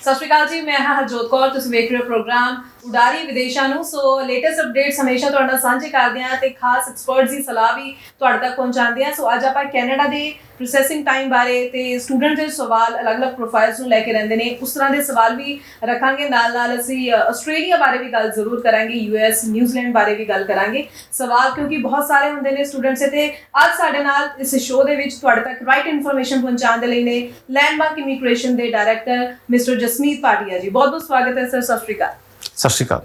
ਸਤਿ ਸ਼੍ਰੀ ਅਕਾਲ ਜੀ, ਮੈਂ ਹਾਂ ਹਰਜੋਤ ਕੌਰ। ਤੁਸੀਂ ਵੇਖ ਰਹੇ ਹੋ ਪ੍ਰੋਗਰਾਮ ਉਡਾਰੀ ਵਿਦੇਸ਼ਾਂ ਨੂੰ। ਸੋ ਲੇਟੈਸਟ ਅਪਡੇਟਸ ਹਮੇਸ਼ਾ ਤੁਹਾਡੇ ਨਾਲ ਸਾਂਝੇ ਕਰਦੇ ਹਾਂ ਤੇ ਖਾਸ ਐਕਸਪਰਟਸ ਦੀ ਸਲਾਹ ਵੀ ਤੁਹਾਡੇ ਤੱਕ ਪਹੁੰਚਾਉਂਦੇ ਹਾਂ। ਸੋ ਅੱਜ ਆਪਾਂ ਕੈਨੇਡਾ ਦੇ ਪ੍ਰੋਸੈਸਿੰਗ ਟਾਈਮ ਬਾਰੇ ਤੇ ਸਟੂਡੈਂਟ ਦੇ ਸਵਾਲ ਅਲੱਗ-ਅਲੱਗ ਪ੍ਰੋਫਾਈਲਸ ਨੂੰ ਲੈ ਕੇ ਰਹਿੰਦੇ ਨੇ, ਉਸ ਤਰ੍ਹਾਂ ਦੇ ਸਵਾਲ ਵੀ ਰੱਖਾਂਗੇ। ਨਾਲ ਅਸੀਂ ਆਸਟ੍ਰੇਲੀਆ ਬਾਰੇ ਵੀ ਗੱਲ ਜ਼ਰੂਰ ਕਰਾਂਗੇ, US ਨਿਊਜ਼ੀਲੈਂਡ ਬਾਰੇ ਵੀ ਗੱਲ ਕਰਾਂਗੇ। ਸਵਾਲ ਕਿਉਂਕਿ ਬਹੁਤ ਸਾਰੇ ਹੁੰਦੇ ਨੇ ਸਟੂਡੈਂਟਸ ਤੇ ਅੱਜ ਸਾਡੇ ਨਾਲ ਇਸ ਸ਼ੋਅ ਦੇ ਵਿੱਚ ਤੁਹਾਡੇ ਤੱਕ ਰਾਈਟ ਇਨਫੋਰਮੇਸ਼ਨ ਪਹੁੰਚਾਉਣ ਦੇ ਲਈ ਨੇ ਲੈਂਡਮਾਰਕ ਇਮੀਗ੍ਰੇਸ਼ਨ ਦੇ ਡਾਇਰੈਕਟਰ ਮਿਸਟਰ ਜਸਮੀਤ ਭਾਟੀਆ ਜੀ। ਬਹੁਤ ਬਹੁਤ ਸਵਾਗਤ ਹੈ ਸਰ। ਸਤਿ ਸ਼੍ਰੀ ਅਕਾਲ। ਸਤਿ ਸ਼੍ਰੀ ਅਕਾਲ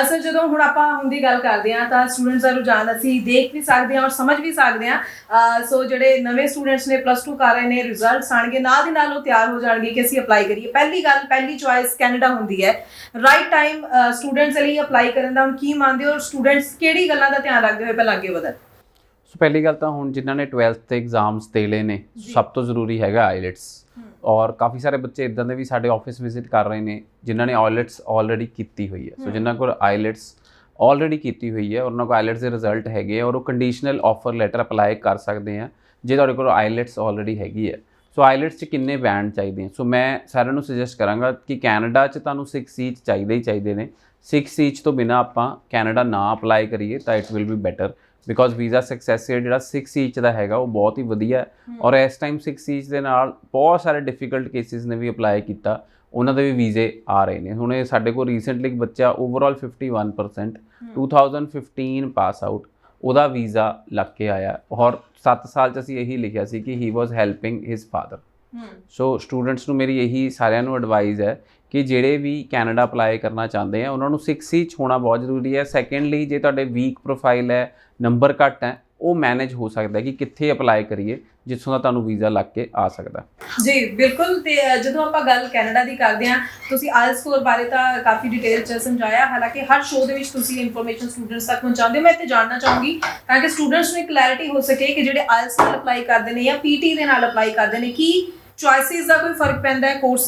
ਸਰ, ਜਦੋਂ ਹੁਣ ਆਪਾਂ ਹੁਣ ਦੀ ਗੱਲ ਕਰਦੇ ਹਾਂ ਤਾਂ ਸਟੂਡੈਂਟਸ ਦਾ ਰੁਝਾਨ ਅਸੀਂ ਦੇਖ ਵੀ ਸਕਦੇ ਹਾਂ ਔਰ ਸਮਝ ਵੀ ਸਕਦੇ ਹਾਂ। ਸੋ ਜਿਹੜੇ ਨਵੇਂ ਸਟੂਡੈਂਟਸ ਨੇ +2 ਕਰ ਰਹੇ ਨੇ, ਰਿਜ਼ਲਟਸ ਆਉਣਗੇ ਨਾਲ ਦੀ ਨਾਲ ਉਹ ਤਿਆਰ ਹੋ ਜਾਣਗੇ ਕਿ ਅਸੀਂ ਅਪਲਾਈ ਕਰੀਏ। ਪਹਿਲੀ ਚੁਆਇਸ ਕੈਨੇਡਾ ਹੁੰਦੀ ਹੈ। ਰਾਈਟ ਟਾਈਮ ਸਟੂਡੈਂਟਸ ਲਈ ਅਪਲਾਈ ਕਰਨ ਦਾ ਹੁਣ ਕੀ ਮੰਨਦੇ ਹੋ ਔਰ ਸਟੂਡੈਂਟਸ ਕਿਹੜੀ ਗੱਲਾਂ ਦਾ ਧਿਆਨ ਰੱਖਦੇ ਹੋਏ ਪਹਿਲਾਂ ਅੱਗੇ ਵਧਣ? ਸੋ ਪਹਿਲੀ ਗੱਲ ਤਾਂ ਹੁਣ ਜਿਨ੍ਹਾਂ ਨੇ 12th ਦੇ ਐਗਜ਼ਾਮਸ ਦੇ ਲਏ ਨੇ, ਸਭ ਤੋਂ ਜ਼ਰੂਰੀ ਹੈਗਾ ਆਈਲੈਟਸ। ਔਰ ਕਾਫੀ ਸਾਰੇ ਬੱਚੇ ਇਦਾਂ ਦੇ ਵੀ ਸਾਡੇ ਆਫਿਸ ਵਿਜ਼ਿਟ ਕਰ ਰਹੇ ਨੇ ਜਿਨ੍ਹਾਂ ਨੇ ਆਈਲੈਟਸ ਆਲਰੇਡੀ ਕੀਤੀ ਹੋਈ ਹੈ। ਸੋ ਜਿਨ੍ਹਾਂ ਕੋਲ ਆਈਲੈਟਸ ਆਲਰੇਡੀ ਕੀਤੀ ਹੋਈ ਹੈ, ਉਹਨਾਂ ਕੋਲ ਆਈਲੈਟਸ ਦੇ ਰਿਜ਼ਲਟ ਹੈਗੇ ਔਰ ਉਹ ਕੰਡੀਸ਼ਨਲ ਆਫਰ ਲੈਟਰ ਅਪਲਾਈ ਕਰ ਸਕਦੇ ਆ ਜੇ ਤੁਹਾਡੇ ਕੋਲ ਆਈਲੈਟਸ ਆਲਰੇਡੀ ਹੈਗੀ ਹੈ। ਸੋ ਆਈਲੈਟਸ 'ਚ ਕਿੰਨੇ ਬੈਂਡ ਚਾਹੀਦੇ ਆ? ਸੋ ਮੈਂ ਸਾਰਿਆਂ ਨੂੰ ਸੁਜੈਸਟ ਕਰਾਂਗਾ ਕਿ ਕੈਨੇਡਾ 'ਚ ਤੁਹਾਨੂੰ 6 ਚਾਹੀਦੇ ਹੀ ਚਾਹੀਦੇ ਨੇ। 6 ਤੋਂ ਬਿਨਾਂ ਆਪਾਂ ਕੈਨੇਡਾ ਨਾ ਅਪਲਾਈ ਕਰੀਏ ਤਾਂ it will be better, because visa success rate ਜਿਹੜਾ 6 ਦਾ ਹੈਗਾ ਉਹ ਬਹੁਤ ਹੀ ਵਧੀਆ ਹੈ। ਔਰ ਇਸ ਟਾਈਮ 6 ਦੇ ਨਾਲ ਬਹੁਤ ਸਾਰੇ ਡਿਫਿਕਲਟ ਕੇਸਿਸ ਨੇ ਵੀ ਅਪਲਾਈ ਕੀਤਾ, ਉਹਨਾਂ ਦੇ ਵੀ ਵੀਜ਼ੇ ਆ ਰਹੇ ਨੇ। ਹੁਣ ਇਹ ਸਾਡੇ ਕੋਲ ਰੀਸੈਂਟਲੀ ਇੱਕ ਬੱਚਾ ਓਵਰਆਲ 51% 2015 ਪਾਸ ਆਊਟ, ਉਹਦਾ ਵੀਜ਼ਾ ਲੱਗ ਕੇ ਆਇਆ ਔਰ 7 ਸਾਲ 'ਚ ਅਸੀਂ ਇਹੀ ਲਿਖਿਆ ਸੀ ਕਿ he was helping his father. So students ਨੂੰ ਮੇਰੀ ਇਹੀ ਸਾਰਿਆਂ ਨੂੰ ਐਡਵਾਈਜ਼ ਹੈ ਕਿ ਜਿਹੜੇ ਵੀ ਕੈਨੇਡਾ ਅਪਲਾਈ ਕਰਨਾ ਚਾਹੁੰਦੇ ਆ ਉਹਨਾਂ ਨੂੰ 6 ਹੋਣਾ ਬਹੁਤ ਜ਼ਰੂਰੀ ਹੈ। ਸੈਕੰਡਲੀ, ਜੇ ਤੁਹਾਡੇ ਵੀਕ ਪ੍ਰੋਫਾਈਲ ਹੈ, ਨੰਬਰ ਘੱਟ ਹੈ, ਉਹ ਮੈਨੇਜ ਹੋ ਸਕਦਾ ਕਿ ਕਿੱਥੇ ਅਪਲਾਈ ਕਰੀਏ ਜਿੱਥੋਂ ਦਾ ਤੁਹਾਨੂੰ ਵੀਜ਼ਾ ਲੱਗ ਕੇ ਆ ਸਕਦਾ। ਜੀ ਬਿਲਕੁਲ। ਤੇ ਜਦੋਂ ਆਪਾਂ ਗੱਲ ਕੈਨੇਡਾ ਦੀ ਕਰਦੇ ਹਾਂ, ਤੁਸੀਂ ਆਇਲਸ ਸਕੋਰ ਬਾਰੇ ਤਾਂ ਕਾਫੀ ਡਿਟੇਲ 'ਚ ਸਮਝਾਇਆ, ਹਾਲਾਂਕਿ ਹਰ ਸ਼ੋਅ ਦੇ ਵਿੱਚ ਤੁਸੀਂ ਇਨਫੋਰਮੇਸ਼ਨ ਸਟੂਡੈਂਟਸ ਤੱਕ ਪਹੁੰਚਾਉਂਦੇ ਹੋ। ਮੈਂ ਇੱਥੇ ਜਾਣਨਾ ਚਾਹੂੰਗੀ ਤਾਂ ਕਿ ਸਟੂਡੈਂਟਸ ਨੂੰ ਇੱਕ ਕਲੈਰਿਟੀ ਹੋ ਸਕੇ ਕਿ ਜਿਹੜੇ ਆਇਲਸ ਨਾਲ ਅਪਲਾਈ ਕਰਦੇ ਨੇ ਜਾਂ PT ਦੇ ਨਾਲ ਅਪਲਾਈ ਕਰਦੇ ਨੇ, ਕੀ ਚੋਇਸਿਸ ਦਾ ਕੋਈ ਫਰਕ ਪੈਂਦਾ ਹੈ? ਕੋਰਸ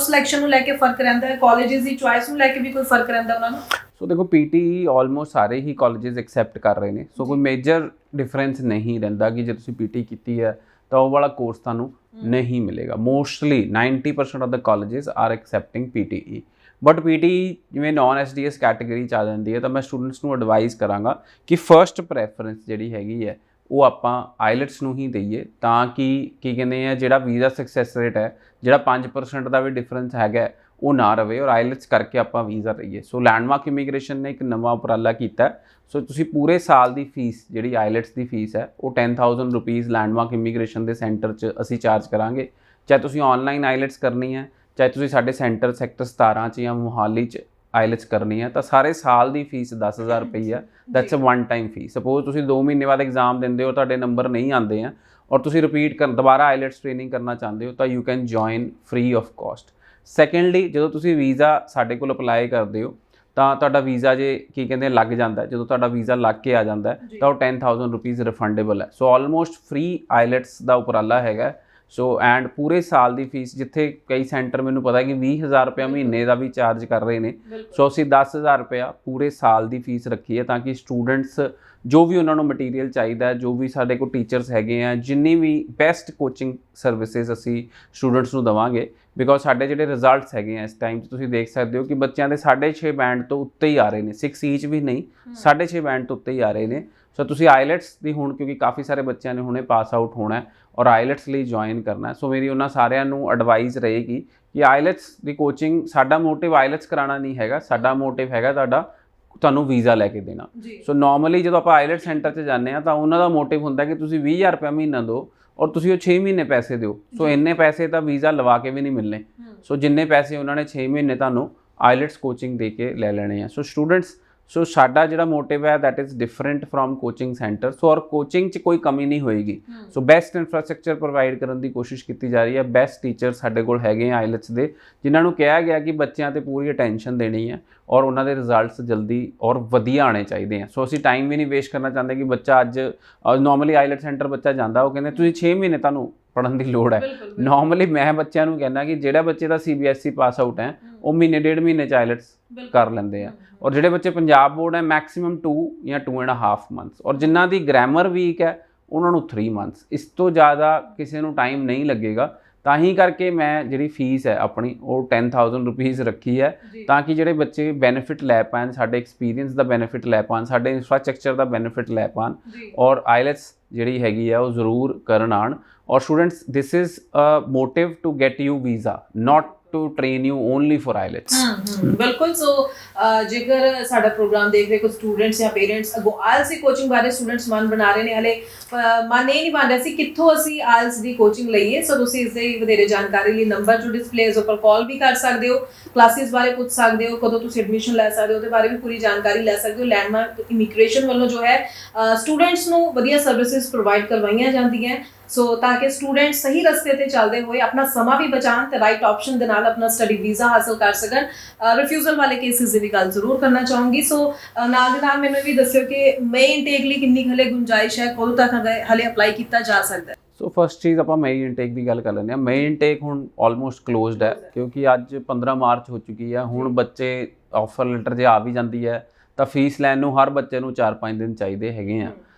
ਸਿਲੈਕਸ਼ਨ ਨੂੰ ਲੈ ਕੇ ਫਰਕ ਰਹਿੰਦਾ ਹੈ? ਕਾਲਜਿਸ ਦੀ ਚੋਇਸ ਨੂੰ ਲੈ ਕੇ ਵੀ ਕੋਈ ਫਰਕ ਰਹਿੰਦਾ ਉਹਨਾਂ ਨੂੰ? ਸੋ ਦੇਖੋ, PT ਆਲਮੋਸਟ ਸਾਰੇ ਹੀ ਕਾਲਜਿਸ ਐਕਸੈਪਟ ਕਰ ਰਹੇ ਨੇ। ਸੋ ਕੋਈ ਮੇਜਰ ਡਿਫਰੈਂਸ ਨਹੀਂ ਰਹਿੰਦਾ ਕਿ ਜੇ ਤੁਸੀਂ PT ਕੀਤੀ ਹੈ ਤਾਂ ਉਹ ਵਾਲਾ ਕੋਰਸ ਤੁਹਾਨੂੰ ਨਹੀਂ ਮਿਲੇਗਾ। Mostly 90% of the colleges are accepting PTE। But PT ਜਿਵੇਂ ਨੋਨ SDS ਕੈਟੇਗਰੀ 'ਚ ਆ ਜਾਂਦੀ ਹੈ ਤਾਂ ਮੈਂ ਸਟੂਡੈਂਟਸ ਨੂੰ ਐਡਵਾਈਜ਼ ਕਰਾਂਗਾ ਕਿ ਫਰਸਟ ਪ੍ਰੈਫਰੈਂਸ ਜਿਹੜੀ ਹੈਗੀ ਹੈ ਉਹ ਆਪਾਂ ਆਈਲੈਟਸ ਨੂੰ ਹੀ ਦਈਏ, ਤਾਂ ਕਿ ਕੀ ਕਹਿੰਦੇ ਆ ਜਿਹੜਾ ਵੀਜ਼ਾ ਸਕਸੈਸ ਰੇਟ ਹੈ, ਜਿਹੜਾ 5% ਦਾ ਵੀ ਡਿਫਰੈਂਸ ਹੈਗਾ ਉਹ ਨਾ ਰਵੇ ਔਰ ਆਈਲੈਟਸ ਕਰਕੇ ਆਪਾਂ ਵੀਜ਼ਾ ਲਈਏ। ਸੋ ਲੈਂਡਮਾਰਕ ਇਮੀਗ੍ਰੇਸ਼ਨ ਨੇ ਇੱਕ ਨਵਾਂ ਉਪਰਾਲਾ ਕੀਤਾ। ਸੋ ਤੁਸੀਂ ਪੂਰੇ ਸਾਲ ਦੀ ਫੀਸ ਜਿਹੜੀ ਆਈਲੈਟਸ ਦੀ ਫੀਸ ਹੈ ਉਹ 10,000 ਰੁਪੀਜ਼ ਲੈਂਡਮਾਰਕ ਇਮੀਗ੍ਰੇਸ਼ਨ ਦੇ ਸੈਂਟਰ 'ਚ ਅਸੀਂ ਚਾਰਜ ਕਰਾਂਗੇ। ਚਾਹੇ ਤੁਸੀਂ ਆਨਲਾਈਨ ਆਈਲੈਟਸ ਕਰਨੀ ਹੈ, ਚਾਹੇ ਤੁਸੀਂ ਸਾਡੇ ਸੈਂਟਰ ਸੈਕਟਰ 17 'ਚ ਜਾਂ ਮੋਹਾਲੀ 'ਚ ਆਈਲੈਟਸ ਕਰਨੀ ਹੈ, ਤਾਂ ਸਾਰੇ ਸਾਲ ਦੀ ਫੀਸ 10,000 ਰੁਪਏ ਹੈ। That's a one time fees. Suppose ਤੁਸੀਂ 2 ਮਹੀਨੇ ਬਾਅਦ ਐਗਜ਼ਾਮ ਦਿੰਦੇ ਹੋ, ਤੁਹਾਡੇ ਨੰਬਰ ਨਹੀਂ ਆਉਂਦੇ ਆ ਔਰ ਤੁਸੀਂ ਰਿਪੀਟ ਦੁਬਾਰਾ ਆਈਲੈਟਸ ਟ੍ਰੇਨਿੰਗ ਕਰਨਾ ਚਾਹੁੰਦੇ ਹੋ ਤਾਂ you can join free of cost. Secondly, ਜਦੋਂ ਤੁਸੀਂ ਵੀਜ਼ਾ ਸਾਡੇ ਕੋਲ ਅਪਲਾਈ ਕਰਦੇ ਹੋ ਤਾਂ ਤੁਹਾਡਾ ਵੀਜ਼ਾ ਜੇ ਕੀ ਕਹਿੰਦੇ ਲੱਗ ਜਾਂਦਾ, ਜਦੋਂ ਤੁਹਾਡਾ ਵੀਜ਼ਾ ਲੱਗ ਕੇ ਆ ਜਾਂਦਾ ਤਾਂ ਉਹ 10,000 ਰੁਪੀਜ਼ ਰਿਫੰਡੇਬਲ ਹੈ। ਸੋ ਆਲਮੋਸਟ ਫ੍ਰੀ ਆਈਲੈਟਸ ਦਾ ਉਪਰਾਲਾ ਹੈਗਾ। ਸੋ ਐਂਡ ਪੂਰੇ ਸਾਲ ਦੀ ਫੀਸ, ਜਿੱਥੇ ਕਈ ਸੈਂਟਰ ਮੈਨੂੰ ਪਤਾ ਕਿ 20,000 ਰੁਪਇਆ ਮਹੀਨੇ ਦਾ ਵੀ ਚਾਰਜ ਕਰ ਰਹੇ ਨੇ, ਸੋ ਅਸੀਂ 10,000 ਰੁਪਇਆ ਪੂਰੇ ਸਾਲ ਦੀ ਫੀਸ ਰੱਖੀ ਹੈ ਤਾਂ ਕਿ ਸਟੂਡੈਂਟਸ ਜੋ ਵੀ ਉਹਨਾਂ ਨੂੰ ਮਟੀਰੀਅਲ ਚਾਹੀਦਾ, ਜੋ ਵੀ ਸਾਡੇ ਕੋਲ ਟੀਚਰਸ ਹੈਗੇ ਆ, ਜਿੰਨੀ ਵੀ ਬੈਸਟ ਕੋਚਿੰਗ ਸਰਵਿਸਿਜ਼ ਅਸੀਂ ਸਟੂਡੈਂਟਸ ਨੂੰ ਦੇਵਾਂਗੇ। ਬਿਕੋਜ਼ ਸਾਡੇ ਜਿਹੜੇ ਰਿਜ਼ਲਟਸ ਹੈਗੇ ਆ ਇਸ ਟਾਈਮ 'ਚ ਤੁਸੀਂ ਦੇਖ ਸਕਦੇ ਹੋ ਕਿ ਬੱਚਿਆਂ ਦੇ 6.5 ਬੈਂਡ ਤੋਂ ਉੱਤੇ ਹੀ ਆ ਰਹੇ ਨੇ, 6 ਵੀ ਨਹੀਂ, 6.5 ਬੈਂਡ ਤੋਂ ਉੱਤੇ ਹੀ ਆ ਰਹੇ ਨੇ। ਸੋ ਤੁਸੀਂ ਆਈਲੈਟਸ ਦੀ ਹੁਣ, ਕਿਉਂਕਿ ਕਾਫੀ ਸਾਰੇ ਬੱਚਿਆਂ ਨੇ ਹੁਣੇ ਪਾਸ ਆਊਟ ਹੋਣਾ ਔਰ ਆਈਲੈਟਸ ਲਈ ਜੁਆਇਨ ਕਰਨਾ, ਸੋ ਮੇਰੀ ਉਹਨਾਂ ਸਾਰਿਆਂ ਨੂੰ ਐਡਵਾਈਜ਼ ਰਹੇਗੀ ਕਿ ਆਈਲੈਟਸ ਦੀ ਕੋਚਿੰਗ, ਸਾਡਾ ਮੋਟਿਵ ਆਈਲੈਟਸ ਕਰਾਉਣਾ ਨਹੀਂ ਹੈਗਾ, ਸਾਡਾ ਮੋਟਿਵ ਹੈਗਾ ਤੁਹਾਨੂੰ ਵੀਜ਼ਾ ਲੈ ਕੇ ਦੇਣਾ। ਸੋ ਨੋਰਮਲੀ ਜਦੋਂ ਆਪਾਂ ਆਈਲੈਟਸ ਸੈਂਟਰ 'ਚ ਜਾਂਦੇ ਹਾਂ ਤਾਂ ਉਹਨਾਂ ਦਾ ਮੋਟਿਵ ਹੁੰਦਾ ਕਿ ਤੁਸੀਂ 20,000 ਰੁਪਇਆ ਮਹੀਨਾ ਦਿਓ ਔਰ ਤੁਸੀਂ ਉਹ 6 ਮਹੀਨੇ ਪੈਸੇ ਦਿਓ। ਸੋ ਇੰਨੇ ਪੈਸੇ ਤਾਂ ਵੀਜ਼ਾ ਲਵਾ ਕੇ ਵੀ ਨਹੀਂ ਮਿਲਣੇ। ਸੋ ਜਿੰਨੇ ਪੈਸੇ ਉਹਨਾਂ ਨੇ 6 ਮਹੀਨੇ ਤੁਹਾਨੂੰ ਆਈਲੈਟਸ ਕੋਚਿੰਗ ਦੇ ਕੇ ਲੈ ਲੈਣੇ ਆ। ਸੋ ਸਟੂਡੈਂਟਸ, ਸੋ ਸਾਡਾ ਜਿਹੜਾ ਮੋਟਿਵ ਹੈ that is different from coaching centre. So ਔਰ ਕੋਚਿੰਗ 'ਚ ਕੋਈ ਕਮੀ ਨਹੀਂ ਹੋਏਗੀ। ਸੋ ਬੈਸਟ ਇਨਫਰਾਸਟਰਕਚਰ ਪ੍ਰੋਵਾਈਡ ਕਰਨ ਦੀ ਕੋਸ਼ਿਸ਼ ਕੀਤੀ ਜਾ ਰਹੀ ਹੈ। ਬੈਸਟ ਟੀਚਰ ਸਾਡੇ ਕੋਲ ਹੈਗੇ ਆ ਆਈਲੈਟਸ ਦੇ, ਜਿਨ੍ਹਾਂ ਨੂੰ ਕਿਹਾ ਗਿਆ ਕਿ ਬੱਚਿਆਂ 'ਤੇ ਪੂਰੀ ਅਟੈਂਸ਼ਨ ਦੇਣੀ ਹੈ ਔਰ ਉਹਨਾਂ ਦੇ ਰਿਜ਼ਲਟਸ ਜਲਦੀ ਔਰ ਵਧੀਆ ਆਉਣੇ ਚਾਹੀਦੇ ਆ। ਸੋ ਅਸੀਂ ਟਾਈਮ ਵੀ ਨਹੀਂ ਵੇਸਟ ਕਰਨਾ ਚਾਹੁੰਦੇ ਕਿ ਬੱਚਾ ਅੱਜ ਨੋਰਮਲੀ ਆਈਲੈਟਸ ਸੈਂਟਰ ਬੱਚਾ ਜਾਂਦਾ, ਉਹ ਕਹਿੰਦੇ ਤੁਸੀਂ 6 ਮਹੀਨੇ ਤੁਹਾਨੂੰ ਪੜ੍ਹਨ ਦੀ ਲੋੜ ਹੈ। ਨੋਰਮਲੀ ਮੈਂ ਬੱਚਿਆਂ ਨੂੰ ਕਹਿੰਦਾ ਕਿ ਜਿਹੜਾ ਬੱਚੇ ਦਾ CBSE ਪਾਸ ਆਊਟ ਹੈ ਉਹ ਮਹੀਨੇ 1.5 ਮਹੀਨੇ 'ਚ ਆਈਲੈਟਸ ਕਰ ਲੈਂਦੇ ਆ ਔਰ ਜਿਹੜੇ ਬੱਚੇ ਪੰਜਾਬ ਬੋਰਡ ਹੈ ਮੈਕਸਿਮਮ 2 ਜਾਂ 2.5 ਮੰਥਸ, ਔਰ ਜਿਨ੍ਹਾਂ ਦੀ ਗ੍ਰਾਮਰ ਵੀਕ ਹੈ ਉਹਨਾਂ ਨੂੰ 3 ਮੰਥਸ। ਇਸ ਤੋਂ ਜ਼ਿਆਦਾ ਕਿਸੇ ਨੂੰ ਟਾਈਮ ਨਹੀਂ ਲੱਗੇਗਾ ਤਾਂ ਹੀ ਕਰਕੇ ਮੈਂ ਜਿਹੜੀ ਫੀਸ ਹੈ ਆਪਣੀ ਉਹ 10,000 ਰੁਪੀਜ਼ ਰੱਖੀ ਹੈ, ਤਾਂ ਕਿ ਜਿਹੜੇ ਬੱਚੇ ਬੈਨੀਫਿਟ ਲੈ ਪਾਉਣ, ਸਾਡੇ ਐਕਸਪੀਰੀਅੰਸ ਦਾ ਬੈਨੀਫਿਟ ਲੈ ਪਾਉਣ, ਸਾਡੇ ਇੰਫਰਾਸਟ੍ਰਕਚਰ ਦਾ ਬੈਨੀਫਿਟ ਲੈ ਪਾਉਣ, ਔਰ ਆਈਲੈਟਸ ਜਿਹੜੀ ਹੈਗੀ ਆ ਉਹ ਜ਼ਰੂਰ ਕਰਨ ਆਉਣ। ਔਰ students, this is a motive to get you visa, not to train you only for IELTS। ਬਿਲਕੁਲ। ਸੋ ਜੇਕਰ ਸਾਡਾ ਪ੍ਰੋਗਰਾਮ ਦੇਖ ਰਹੇ ਕੋਈ ਸਟੂਡੈਂਟਸ ਜਾਂ ਪੇਰੈਂਟਸ ਅਗੋ ਆਇਲਸ ਦੀ ਕੋਚਿੰਗ ਬਾਰੇ ਸਟੂਡੈਂਟਸ ਮਨ ਬਣਾ ਰਹੇ ਨੇ, ਹਲੇ ਮਨ ਇਹ ਨਹੀਂ ਬਣ ਰਿਹਾ ਸੀ ਕਿੱਥੋਂ ਅਸੀਂ ਆਇਲਸ ਦੀ ਕੋਚਿੰਗ ਲਈਏ, ਸੋ ਤੁਸੀਂ ਇਸ ਦੀ ਵਧੇਰੇ ਜਾਣਕਾਰੀ ਲਈ ਨੰਬਰ ਜੋ ਡਿਸਪਲੇ ਉਸ ਉੱਪਰ ਕਾਲ ਵੀ ਕਰ ਸਕਦੇ ਹੋ, ਕਲਾਸਿਸ ਬਾਰੇ ਪੁੱਛ ਸਕਦੇ ਹੋ, ਕਦੋਂ ਤੁਸੀਂ ਐਡਮਿਸ਼ਨ ਲੈ ਸਕਦੇ ਹੋ ਉਹਦੇ ਬਾਰੇ ਵੀ ਪੂਰੀ ਜਾਣਕਾਰੀ ਲੈ ਸਕਦੇ ਹੋ। ਲੈਂਡਮਾਰਕ ਇਮੀਗ੍ਰੇਸ਼ਨ ਵੱਲੋਂ ਜੋ ਹੈ ਸਟੂਡੈਂਟਸ ਨੂੰ ਵਧੀਆ ਸਰਵਿਸਿਜ਼ ਪ੍ਰੋਵਾਈਡ ਕਰਵਾਈਆਂ ਜਾਂਦੀਆਂ, ਸੋ ਤਾਂ ਕਿ ਸਟੂਡੈਂਟ ਸਹੀ ਰਸਤੇ ਤੇ ਚੱਲਦੇ ਹੋਏ ਆਪਣਾ ਸਮਾਂ ਵੀ ਬਚਾਉਣ ਤੇ ਰਾਈਟ ਆਪਸ਼ਨ ਦੇ ਨਾਲ ਆਪਣਾ ਸਟੱਡੀ ਵੀਜ਼ਾ ਹਾਸਲ ਕਰ ਸਕਣ। ਰਿਫਿਊਜ਼ਲ ਵਾਲੇ ਕੇਸਿਸ ਦੀ ਵੀ ਗੱਲ ਜ਼ਰੂਰ ਕਰਨਾ ਚਾਹੂੰਗੀ। ਸੋ ਨਾਲ ਦੇ ਨਾਲ ਮੈਨੂੰ ਵੀ ਦੱਸਿਓ ਕਿ ਮਈ ਇਨਟੇਕ ਲਈ ਕਿੰਨੀ ਹਲੇ ਗੁੰਜਾਇਸ਼ ਹੈ, ਕਦੋਂ ਤੱਕ ਹਲੇ ਅਪਲਾਈ ਕੀਤਾ ਜਾ ਸਕਦਾ ਹੈ? ਸੋ ਫਸਟ ਚੀਜ਼ ਆਪਾਂ ਮਈ ਇਨਟੇਕ ਦੀ ਗੱਲ ਕਰ ਲੈਂਦੇ ਹਾਂ। ਮਈ ਇਨਟੇਕ ਹੁਣ ਆਲਮੋਸਟ ਕਲੋਜ਼ਡ ਹੈ, ਕਿਉਂਕਿ ਅੱਜ 15 ਮਾਰਚ ਹੋ ਚੁੱਕੀ ਹੈ। ਹੁਣ ਬੱਚੇ ਆਫਰ ਲੈਟਰ ਜੇ ਆ ਵੀ ਜਾਂਦੀ ਹੈ ਤਾਂ ਫੀਸ ਲੈਣ ਨੂੰ ਹਰ ਬੱਚੇ ਨੂੰ 4-5 ਦਿਨ ਚਾਹੀਦੇ ਹੈਗੇ ਆ।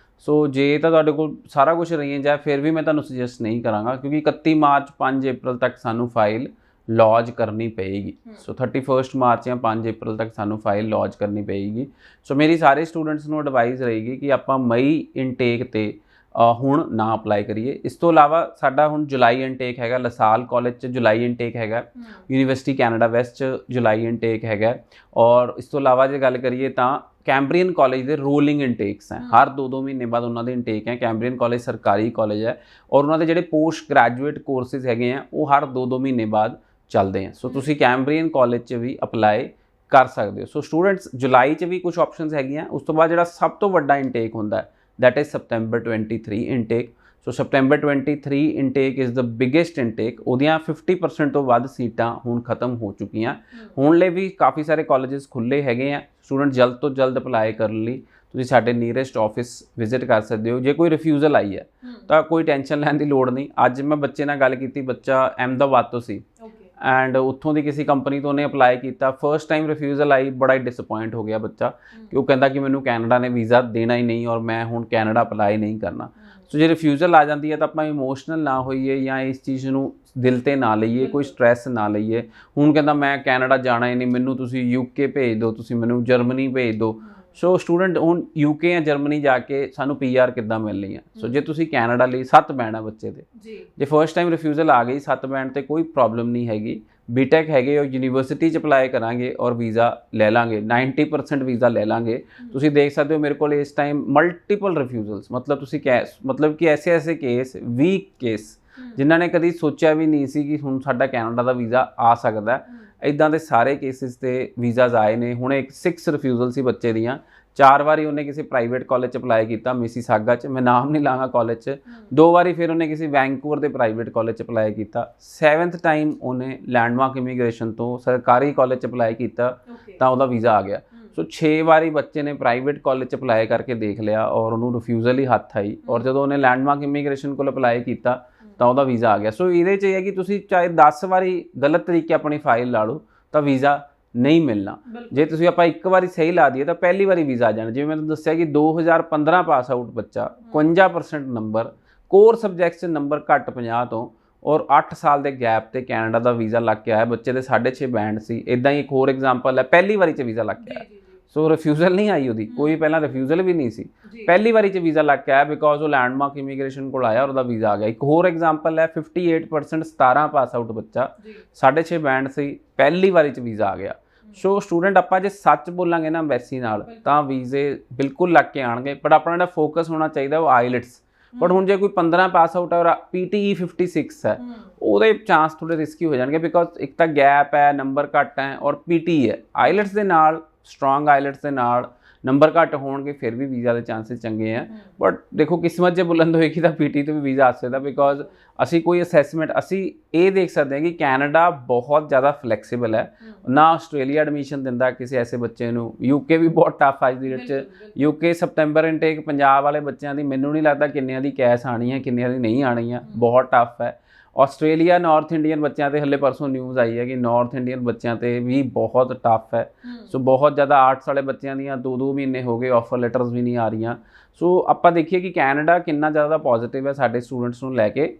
ਸੋ ਜੇ ਤਾਂ ਤੁਹਾਡੇ ਕੋਲ ਸਾਰਾ ਕੁਝ ਅਰੇਂਜ ਹੈ ਫਿਰ ਵੀ ਮੈਂ ਤੁਹਾਨੂੰ ਸੁਜੈਸਟ ਨਹੀਂ ਕਰਾਂਗਾ, ਕਿਉਂਕਿ 31 ਮਾਰਚ 5 ਅਪ੍ਰੈਲ ਤੱਕ ਸਾਨੂੰ ਫਾਈਲ ਲੌਜ ਕਰਨੀ ਪਏਗੀ। ਸੋ 31 ਮਾਰਚ ਜਾਂ 5 ਅਪ੍ਰੈਲ ਤੱਕ ਸਾਨੂੰ ਫਾਈਲ ਲੌਜ ਕਰਨੀ ਪਏਗੀ। ਸੋ ਮੇਰੀ ਸਾਰੇ ਸਟੂਡੈਂਟਸ ਨੂੰ ਐਡਵਾਈਸ ਰਹੇਗੀ ਕਿ ਆਪਾਂ ਮਈ ਇਨਟੇਕ ਤੇ ਹੁਣ ਨਾ ਅਪਲਾਈ ਕਰੀਏ। ਇਸ ਤੋਂ ਇਲਾਵਾ ਸਾਡਾ ਹੁਣ ਜੁਲਾਈ ਇਨਟੇਕ ਹੈਗਾ, ਲਸਾਲ ਕਾਲਜ 'ਚ ਜੁਲਾਈ ਇਨਟੇਕ ਹੈਗਾ, ਯੂਨੀਵਰਸਿਟੀ ਕੈਨੇਡਾ ਵੈਸਟ 'ਚ ਜੁਲਾਈ ਇਨਟੇਕ ਹੈਗਾ। ਔਰ ਇਸ ਤੋਂ ਇਲਾਵਾ ਜੇ ਗੱਲ ਕਰੀਏ ਤਾਂ ਕੈਂਬਰੀਅਨ ਕਾਲਜ ਦੇ ਰੋਲਿੰਗ ਇਨਟੇਕਸ ਹੈ, ਹਰ 2-2 ਮਹੀਨੇ ਬਾਅਦ ਉਹਨਾਂ ਦੇ ਇਨਟੇਕ ਹੈ। ਕੈਂਬਰੀਅਨ ਕਾਲਜ ਸਰਕਾਰੀ ਕਾਲਜ ਹੈ ਔਰ ਉਹਨਾਂ ਦੇ ਜਿਹੜੇ ਪੋਸਟ ਗ੍ਰੈਜੂਏਟ ਕੋਰਸਿਸ ਹੈਗੇ ਆ ਉਹ ਹਰ 2-2 ਮਹੀਨੇ ਬਾਅਦ ਚੱਲਦੇ ਆ। ਸੋ ਤੁਸੀਂ ਕੈਂਬਰੀਅਨ ਕਾਲਜ 'ਚ ਵੀ ਅਪਲਾਈ ਕਰ ਸਕਦੇ ਹੋ। ਸੋ ਸਟੂਡੈਂਟਸ, ਜੁਲਾਈ 'ਚ ਵੀ ਕੁਝ ਆਪਸ਼ਨਸ ਹੈਗੀਆਂ। ਉਸ ਤੋਂ ਬਾਅਦ ਜਿਹੜਾ ਸਭ ਤੋਂ ਵੱਡਾ ਇਨਟੇਕ ਹੁੰਦਾ that is September 23 intake। So September 23 intake is the biggest intake। ਉਹਦੀਆਂ 50% ਤੋਂ ਵੱਧ ਸੀਟਾਂ ਹੁਣ ਖਤਮ ਹੋ ਚੁੱਕੀਆਂ। ਹੁਣ ਲਈ ਵੀ ਕਾਫੀ ਸਾਰੇ ਕਾਲਜਸ ਖੁੱਲ੍ਹੇ ਹੈਗੇ ਆ। ਸਟੂਡੈਂਟ ਜਲਦ ਤੋਂ ਜਲਦ ਅਪਲਾਈ ਕਰਨ ਲਈ ਤੁਸੀਂ ਸਾਡੇ ਨੀਅਰੈਸਟ ਆਫਿਸ ਵਿਜ਼ਿਟ ਕਰ ਸਕਦੇ ਹੋ। ਜੇ ਕੋਈ ਰਿਫਿਊਜ਼ਲ ਆਈ ਹੈ ਤਾਂ ਕੋਈ ਟੈਨਸ਼ਨ ਲੈਣ ਦੀ ਲੋੜ ਨਹੀਂ। ਅੱਜ ਮੈਂ ਬੱਚੇ ਨਾਲ ਗੱਲ ਕੀਤੀ, ਬੱਚਾ ਅਹਿਮਦਾਬਾਦ ਤੋਂ ਸੀ ਐਂਡ ਉੱਥੋਂ ਦੀ ਕਿਸੇ ਕੰਪਨੀ ਤੋਂ ਉਹਨੇ ਅਪਲਾਈ ਕੀਤਾ। ਫਸਟ ਟਾਈਮ ਰਿਫਿਊਜ਼ਲ ਆਈ, ਬੜਾ ਹੀ ਡਿਸਅਪੁਆਇੰਟ ਹੋ ਗਿਆ ਬੱਚਾ, ਕਿ ਉਹ ਕਹਿੰਦਾ ਕਿ ਮੈਨੂੰ ਕੈਨੇਡਾ ਨੇ ਵੀਜ਼ਾ ਦੇਣਾ ਹੀ ਨਹੀਂ ਔਰ ਮੈਂ ਹੁਣ ਕੈਨੇਡਾ ਅਪਲਾਈ ਨਹੀਂ ਕਰਨਾ। ਸੋ ਜੇ ਰਿਫਿਊਜ਼ਲ ਆ ਜਾਂਦੀ ਹੈ ਤਾਂ ਆਪਾਂ ਇਮੋਸ਼ਨਲ ਨਾ ਹੋਈਏ ਜਾਂ ਇਸ ਚੀਜ਼ ਨੂੰ ਦਿਲ 'ਤੇ ਨਾ ਲਈਏ, ਕੋਈ ਸਟ੍ਰੈਸ ਨਾ ਲਈਏ। ਹੁਣ ਕਹਿੰਦਾ ਮੈਂ ਕੈਨੇਡਾ ਜਾਣਾ ਹੀ ਨਹੀਂ, ਮੈਨੂੰ ਤੁਸੀਂ UK ਭੇਜ ਦਿਓ, ਤੁਸੀਂ ਮੈਨੂੰ ਜਰਮਨੀ ਭੇਜ ਦਿਓ। ਸੋ ਸਟੂਡੈਂਟ, ਹੁਣ UK ਜਾਂ ਜਰਮਨੀ ਜਾ ਕੇ ਸਾਨੂੰ PR ਕਿੱਦਾਂ ਮਿਲਣੀ ਹੈ? ਸੋ ਜੇ ਤੁਸੀਂ ਕੈਨੇਡਾ ਲਈ 7 ਬੈਂਡ ਆ ਬੱਚੇ ਦੇ, ਜੇ ਫਸਟ ਟਾਈਮ ਰਿਫਿਊਜ਼ਲ ਆ ਗਈ 7 ਬੈਂਡ ਤੇ ਕੋਈ ਪ੍ਰੋਬਲਮ ਨਹੀਂ ਹੈਗੀ। ਬੀਟੈਕ ਹੈਗੇ ਔਰ ਯੂਨੀਵਰਸਿਟੀ 'ਚ ਅਪਲਾਈ ਕਰਾਂਗੇ ਔਰ ਵੀਜ਼ਾ ਲੈ ਲਾਂਗੇ, 90% ਵੀਜ਼ਾ ਲੈ ਲਾਂਗੇ। ਤੁਸੀਂ ਦੇਖ ਸਕਦੇ ਹੋ ਮੇਰੇ ਕੋਲ ਇਸ ਟਾਈਮ ਮਲਟੀਪਲ ਰਿਫਿਊਜ਼ਲਸ, ਮਤਲਬ ਤੁਸੀਂ ਮਤਲਬ ਕਿ ਐਸੇ ਕੇਸ, ਵੀਕ ਕੇਸ ਜਿਨ੍ਹਾਂ ਨੇ ਕਦੀ ਸੋਚਿਆ ਵੀ ਨਹੀਂ ਸੀ ਕਿ ਹੁਣ ਸਾਡਾ ਕੈਨੇਡਾ ਦਾ ਵੀਜ਼ਾ ਆ ਸਕਦਾ, ਇੱਦਾਂ ਦੇ ਸਾਰੇ ਕੇਸਿਸ ਤੇ ਵੀਜ਼ਾਜ਼ ਆਏ ਨੇ। ਹੁਣ ਇੱਕ 6 ਰਿਫਿਊਜ਼ਲ ਸੀ ਬੱਚੇ ਦੀਆਂ। 4 ਵਾਰੀ ਉਹਨੇ ਕਿਸੇ ਪ੍ਰਾਈਵੇਟ ਕਾਲਜ 'ਚ ਅਪਲਾਈ ਕੀਤਾ, ਮਿਸੀਸਾਗਾ 'ਚ, ਮੈਂ ਨਾਮ ਨਹੀਂ ਲਾਂਗਾ ਕਾਲਜ 'ਚ। 2 ਵਾਰੀ ਫਿਰ ਉਹਨੇ ਕਿਸੇ ਵੈਂਕੂਵਰ ਦੇ ਪ੍ਰਾਈਵੇਟ ਕਾਲਜ 'ਚ ਅਪਲਾਈ ਕੀਤਾ। 7th ਟਾਈਮ ਉਹਨੇ ਲੈਂਡਮਾਰਕ ਇਮੀਗ੍ਰੇਸ਼ਨ ਤੋਂ ਸਰਕਾਰੀ ਕਾਲਜ 'ਚ ਅਪਲਾਈ ਕੀਤਾ ਤਾਂ ਉਹਦਾ ਵੀਜ਼ਾ ਆ ਗਿਆ। ਸੋ 6 ਵਾਰੀ ਬੱਚੇ ਨੇ ਪ੍ਰਾਈਵੇਟ ਕਾਲਜ 'ਚ ਅਪਲਾਈ ਕਰਕੇ ਦੇਖ ਲਿਆ ਔਰ ਉਹਨੂੰ ਰਿਫਿਊਜ਼ਲ ਹੀ ਹੱਥ ਆਈ, ਔਰ ਜਦੋਂ ਉਹਨੇ ਲੈਂਡਮਾਰਕ ਇਮੀਗ੍ਰੇਸ਼ਨ ਕੋਲ ਅਪਲਾਈ ਕੀਤਾ ਤਾਂ ਉਹਦਾ ਵੀਜ਼ਾ ਆ ਗਿਆ। ਸੋ ਇਹਦੇ 'ਚ ਇਹ ਹੈ ਕਿ ਤੁਸੀਂ ਚਾਹੇ 10 ਵਾਰੀ ਗਲਤ ਤਰੀਕੇ ਆਪਣੀ ਫਾਈਲ ਲਾ ਲਓ ਤਾਂ ਵੀਜ਼ਾ ਨਹੀਂ ਮਿਲਣਾ। ਜੇ ਤੁਸੀਂ ਆਪਾਂ ਇੱਕ ਵਾਰੀ ਸਹੀ ਲਾ ਦਈਏ ਤਾਂ ਪਹਿਲੀ ਵਾਰੀ ਵੀਜ਼ਾ ਆ ਜਾਣਾ। ਜਿਵੇਂ ਮੈਂ ਤੁਹਾਨੂੰ ਦੱਸਿਆ ਕਿ 2015 ਪਾਸ ਆਊਟ ਬੱਚਾ, 51% ਨੰਬਰ, ਕੋਰ ਸਬਜੈਕਟਸ 'ਚ ਨੰਬਰ ਘੱਟ 50 ਤੋਂ, ਔਰ 8 ਸਾਲ ਦੇ ਗੈਪ ਤੇ ਕੈਨੇਡਾ ਦਾ ਵੀਜ਼ਾ ਲੱਗ ਕੇ ਆਇਆ। ਬੱਚੇ ਦੇ 6.5 ਬੈਂਡ ਸੀ। ਇੱਦਾਂ ਹੀ ਇੱਕ ਹੋਰ ਐਗਜ਼ਾਮਪਲ ਹੈ, ਪਹਿਲੀ ਵਾਰੀ 'ਚ ਵੀਜ਼ਾ ਲੱਗ ਕੇ ਆਇਆ। ਸੋ ਰਿਫਿਊਜ਼ਲ ਨਹੀਂ ਆਈ ਉਹਦੀ, ਕੋਈ ਪਹਿਲਾਂ ਰਿਫਿਊਜ਼ਲ ਵੀ ਨਹੀਂ ਸੀ, ਪਹਿਲੀ ਵਾਰੀ 'ਚ ਵੀਜ਼ਾ ਲੱਗ ਕੇ ਆਇਆ ਬਿਕੋਜ਼ ਉਹ ਲੈਂਡਮਾਰਕ ਇਮੀਗ੍ਰੇਸ਼ਨ ਕੋਲ ਆਇਆ ਔਰ ਉਹਦਾ ਵੀਜ਼ਾ ਆ ਗਿਆ। ਇੱਕ ਹੋਰ ਐਗਜ਼ਾਮਪਲ ਹੈ 58%, 17 ਪਾਸ ਆਊਟ ਬੱਚਾ, 6.5 ਬੈਂਡ ਸੀ, ਪਹਿਲੀ ਵਾਰੀ 'ਚ ਵੀਜ਼ਾ ਆ ਗਿਆ। ਸੋ ਸਟੂਡੈਂਟ, ਆਪਾਂ ਜੇ ਸੱਚ ਬੋਲਾਂਗੇ ਨਾ ਐਮਬੈਸੀ ਨਾਲ ਤਾਂ ਵੀਜ਼ੇ ਬਿਲਕੁਲ ਲੱਗ ਕੇ ਆਉਣਗੇ, ਬਟ ਆਪਣਾ ਜਿਹੜਾ ਫੋਕਸ ਹੋਣਾ ਚਾਹੀਦਾ ਉਹ ਆਈਲੈਟਸ। ਬਟ ਹੁਣ ਜੇ ਕੋਈ 15 ਪਾਸ ਆਊਟ ਹੈ ਔਰ PTE 56 ਹੈ, ਉਹਦੇ ਚਾਂਸ ਥੋੜੇ ਰਿਸਕੀ ਹੋ ਜਾਣਗੇ ਬਿਕੋਜ਼ ਇੱਕ ਤਾਂ ਗੈਪ ਹੈ, ਨੰਬਰ ਘੱਟ ਹੈ ਔਰ PTE ਹੈ। ਆਈਲੈਟਸ ਦੇ ਨਾਲ, ਸਟਰੋਂਗ ਆਈਲੈਟਸ ਦੇ ਨਾਲ ਨੰਬਰ ਘੱਟ ਹੋਣਗੇ ਫਿਰ ਵੀ ਵੀਜ਼ਾ ਦੇ ਚਾਂਸਸ ਚੰਗੇ ਆ। ਬਟ ਦੇਖੋ ਕਿਸਮਤ ਜੇ ਬੁਲੰਦ ਹੋਏਗੀ ਤਾਂ PTE ਤੋਂ ਵੀ ਵੀਜ਼ਾ ਆ ਸਕਦਾ ਬਿਕੋਜ਼ ਅਸੀਂ ਕੋਈ ਅਸੈਸਮੈਂਟ, ਅਸੀਂ ਇਹ ਦੇਖ ਸਕਦੇ ਹਾਂ ਕਿ ਕੈਨੇਡਾ ਬਹੁਤ ਜ਼ਿਆਦਾ ਫਲੈਕਸੀਬਲ ਹੈ। ਨਾ ਆਸਟ੍ਰੇਲੀਆ ਐਡਮਿਸ਼ਨ ਦਿੰਦਾ ਕਿਸੇ ਐਸੇ ਬੱਚੇ ਨੂੰ, UK ਵੀ ਬਹੁਤ ਟਫ ਅੱਜ ਦੀ ਡੇਟ 'ਚ। UK ਸਤੰਬਰ ਇਨਟੇਕ ਪੰਜਾਬ ਵਾਲੇ ਬੱਚਿਆਂ ਦੀ ਮੈਨੂੰ ਨਹੀਂ ਲੱਗਦਾ ਕਿੰਨਿਆਂ ਦੀ ਕੈਸ਼ ਆਣੀ ਹੈ, ਕਿੰਨਿਆਂ ਦੀ ਨਹੀਂ ਆਣੀ ਹੈ, ਬਹੁਤ ਟਫ ਹੈ। ਆਸਟ੍ਰੇਲੀਆ ਨਾਰਥ ਇੰਡੀਅਨ ਬੱਚਿਆਂ 'ਤੇ ਹਲੇ ਪਰਸੋਂ ਨਿਊਜ਼ ਆਈ ਹੈ ਕਿ ਨਾਰਥ ਇੰਡੀਅਨ ਬੱਚਿਆਂ 'ਤੇ ਵੀ ਬਹੁਤ ਟਫ ਹੈ। ਸੋ ਬਹੁਤ ਜ਼ਿਆਦਾ ਆਰਟਸ ਵਾਲੇ ਬੱਚਿਆਂ ਦੀਆਂ 2-2 ਮਹੀਨੇ ਹੋ ਗਏ ਆਫਰ ਲੈਟਰਸ ਵੀ ਨਹੀਂ ਆ ਰਹੀਆਂ। ਸੋ ਆਪਾਂ ਦੇਖੀਏ ਕਿ ਕੈਨੇਡਾ ਕਿੰਨਾ ਜ਼ਿਆਦਾ ਪੋਜ਼ਿਟਿਵ ਹੈ ਸਾਡੇ ਸਟੂਡੈਂਟਸ ਨੂੰ ਲੈ ਕੇ।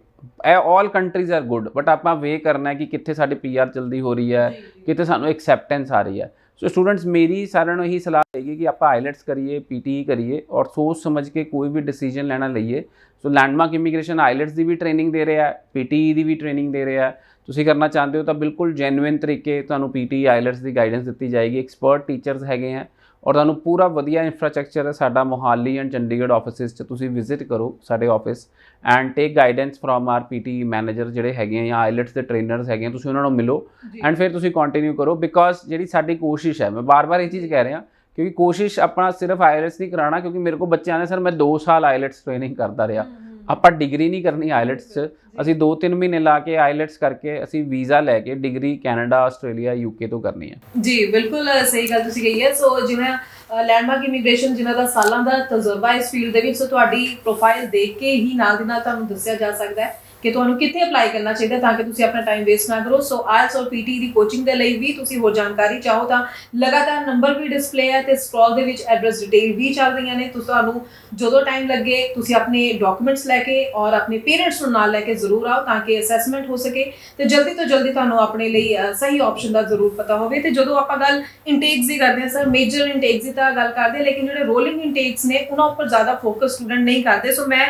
ਇਹ ਆਲ ਕੰਟਰੀਜ਼ ਆਰ ਗੁੱਡ, ਬਟ ਆਪਾਂ ਵੇ ਕਰਨਾ ਹੈ ਕਿ ਕਿੱਥੇ ਸਾਡੀ PR ਜਲਦੀ ਹੋ ਰਹੀ ਹੈ, ਕਿੱਥੇ ਸਾਨੂੰ ਐਕਸੈਪਟੈਂਸ ਆ ਰਹੀ ਹੈ। ਸੋ ਸਟੂਡੈਂਟਸ ਮੇਰੀ ਸਾਰਿਆਂ ਨੂੰ ਇਹੀ ਸਲਾਹ ਹੈਗੀ ਕਿ ਆਪਾਂ ਆਈਲੈਟਸ ਕਰੀਏ, PTE ਕਰੀਏ ਔਰ ਸੋਚ ਸਮਝ ਕੇ ਕੋਈ ਵੀ ਡਿਸੀਜਨ ਲੈਣਾ ਲਈਏ। ਸੋ ਲੈਂਡਮਾਰਕ ਇਮੀਗ੍ਰੇਸ਼ਨ ਆਈਲੈਟਸ ਦੀ ਵੀ ਟ੍ਰੇਨਿੰਗ ਦੇ ਰਿਹਾ ਹੈ, PTE ਦੀ ਵੀ ਟ੍ਰੇਨਿੰਗ ਦੇ ਰਿਹਾ ਹੈ। ਤੁਸੀਂ ਕਰਨਾ ਚਾਹੁੰਦੇ ਹੋ ਤਾਂ ਬਿਲਕੁਲ ਜੈਨੂਇਨ ਤਰੀਕੇ ਤੁਹਾਨੂੰ PTE ਆਈਲੈਟਸ ਦੀ ਗਾਈਡੈਂਸ ਦਿੱਤੀ ਜਾਏਗੀ। ਐਕਸਪਰਟ ਟੀਚਰਸ ਹੈਗੇ ਹੈ ਔਰ ਤੁਹਾਨੂੰ ਪੂਰਾ ਵਧੀਆ ਇਨਫਰਾਸਟ੍ਰਕਚਰ ਹੈ ਸਾਡਾ ਮੋਹਾਲੀ ਐਂਡ ਚੰਡੀਗੜ੍ਹ ਆਫਿਸਿਸ 'ਚ। ਤੁਸੀਂ ਵਿਜ਼ਿਟ ਕਰੋ ਸਾਡੇ office and take guidance from our PTE manager ਜਿਹੜੇ ਹੈਗੇ ਆ ਜਾਂ ਆਈਲੈਟਸ ਦੇ ਟ੍ਰੇਨਰਸ ਹੈਗੇ ਆ, ਤੁਸੀਂ ਉਹਨਾਂ ਨੂੰ ਮਿਲੋ ਐਂਡ ਫਿਰ ਤੁਸੀਂ ਕੰਟੀਨਿਊ ਕਰੋ। ਬਿਕੋਜ਼ ਜਿਹੜੀ ਸਾਡੀ ਕੋਸ਼ਿਸ਼ ਹੈ, ਮੈਂ ਬਾਰ-ਬਾਰ ਇਹ ਚੀਜ਼ ਕਹਿ ਰਿਹਾ ਕਿਉਂਕਿ ਕੋਸ਼ਿਸ਼ ਆਪਣਾ ਸਿਰਫ ਆਈਲੈਟਸ ਨਹੀਂ ਕਰਾਉਣਾ, ਕਿਉਂਕਿ ਮੇਰੇ ਕੋਲ ਬੱਚੇ ਆਉਂਦੇ ਸਰ ਮੈਂ 2 ਸਾਲ ਆਈਲੈਟਸ ਟ੍ਰੇਨਿੰਗ ਕਰਦਾ ਰਿਹਾ। ਆਪਾਂ ਡਿਗਰੀ ਨਹੀਂ ਕਰਨੀ ਆਈਲੈਟਸ 'ਚ, ਅਸੀਂ 2-3 ਮਹੀਨੇ ਲਾ ਕੇ ਆਈਲੈਟਸ ਕਰਕੇ ਅਸੀਂ ਵੀਜ਼ਾ ਲੈ ਕੇ ਡਿਗਰੀ ਕੈਨੇਡਾ, ਆਸਟ੍ਰੇਲੀਆ, UK ਤੋਂ ਕਰਨੀ ਹੈ। ਜੀ ਬਿਲਕੁਲ ਸਹੀ ਗੱਲ ਤੁਸੀਂ ਕਹੀ ਹੈ। ਸੋ ਜਿਵੇਂ ਲੈਂਡਮਾਰਕ ਇਮੀਗ੍ਰੇਸ਼ਨ ਜਿਨ੍ਹਾਂ ਦਾ ਸਾਲਾਂ ਦਾ ਤਜਰਬਾ ਇਸ ਫੀਲਡ ਦੇ ਵਿੱਚ, ਸੋ ਤੁਹਾਡੀ ਪ੍ਰੋਫਾਈਲ ਦੇਖ ਕੇ ਹੀ ਨਾਲ ਦੀ ਨਾਲ ਤੁਹਾਨੂੰ ਦੱਸਿਆ ਜਾ ਸਕਦਾ ਹੈ ਕਿ ਤੁਹਾਨੂੰ ਕਿੱਥੇ ਅਪਲਾਈ ਕਰਨਾ ਚਾਹੀਦਾ ਤਾਂ ਕਿ ਤੁਸੀਂ ਆਪਣਾ ਟਾਈਮ ਵੇਸਟ ਨਾ ਕਰੋ। ਸੋ IELTS ਔਰ PTE ਦੀ ਕੋਚਿੰਗ ਦੇ ਲਈ ਵੀ ਤੁਸੀਂ ਹੋਰ ਜਾਣਕਾਰੀ ਚਾਹੋ ਤਾਂ ਲਗਾਤਾਰ ਨੰਬਰ ਵੀ ਡਿਸਪਲੇ ਹੈ ਤੇ ਸਕਰੋਲ ਦੇ ਵਿੱਚ ਐਡਰੈਸ ਡਿਟੇਲ ਵੀ ਚੱਲ ਰਹੀਆਂ ਨੇ। ਤੁਹਾਨੂੰ ਜਦੋਂ ਟਾਈਮ ਲੱਗੇ ਤੁਸੀਂ ਆਪਣੇ ਡਾਕੂਮੈਂਟਸ ਲੈ ਕੇ ਔਰ ਆਪਣੇ ਪੇਰੈਂਟਸ ਨੂੰ ਨਾਲ ਲੈ ਕੇ ਜ਼ਰੂਰ ਆਓ ਤਾਂ ਕਿ ਅਸੈਸਮੈਂਟ ਹੋ ਸਕੇ ਤੇ ਜਲਦੀ ਤੋਂ ਜਲਦੀ ਤੁਹਾਨੂੰ ਆਪਣੇ ਲਈ ਸਹੀ ਆਪਸ਼ਨ ਦਾ ਜ਼ਰੂਰ ਪਤਾ ਹੋਵੇ। ਤੇ ਜਦੋਂ ਆਪਾਂ ਗੱਲ ਇਨਟੇਕਸ ਦੀ ਕਰਦੇ ਹਾਂ ਸਰ, ਮੇਜਰ ਇਨਟੇਕਸ ਦੀ ਤਾਂ ਗੱਲ ਕਰਦੇ ਹਾਂ, ਲੇਕਿਨ ਜਿਹੜੇ ਰੋਲਿੰਗ ਇਨਟੇਕਸ ਨੇ ਉਹਨਾਂ ਉੱਪਰ ਜ਼ਿਆਦਾ ਫੋਕਸ ਸਟੂਡੈਂਟ ਨਹੀਂ ਕਰਦੇ। ਸੋ ਮੈਂ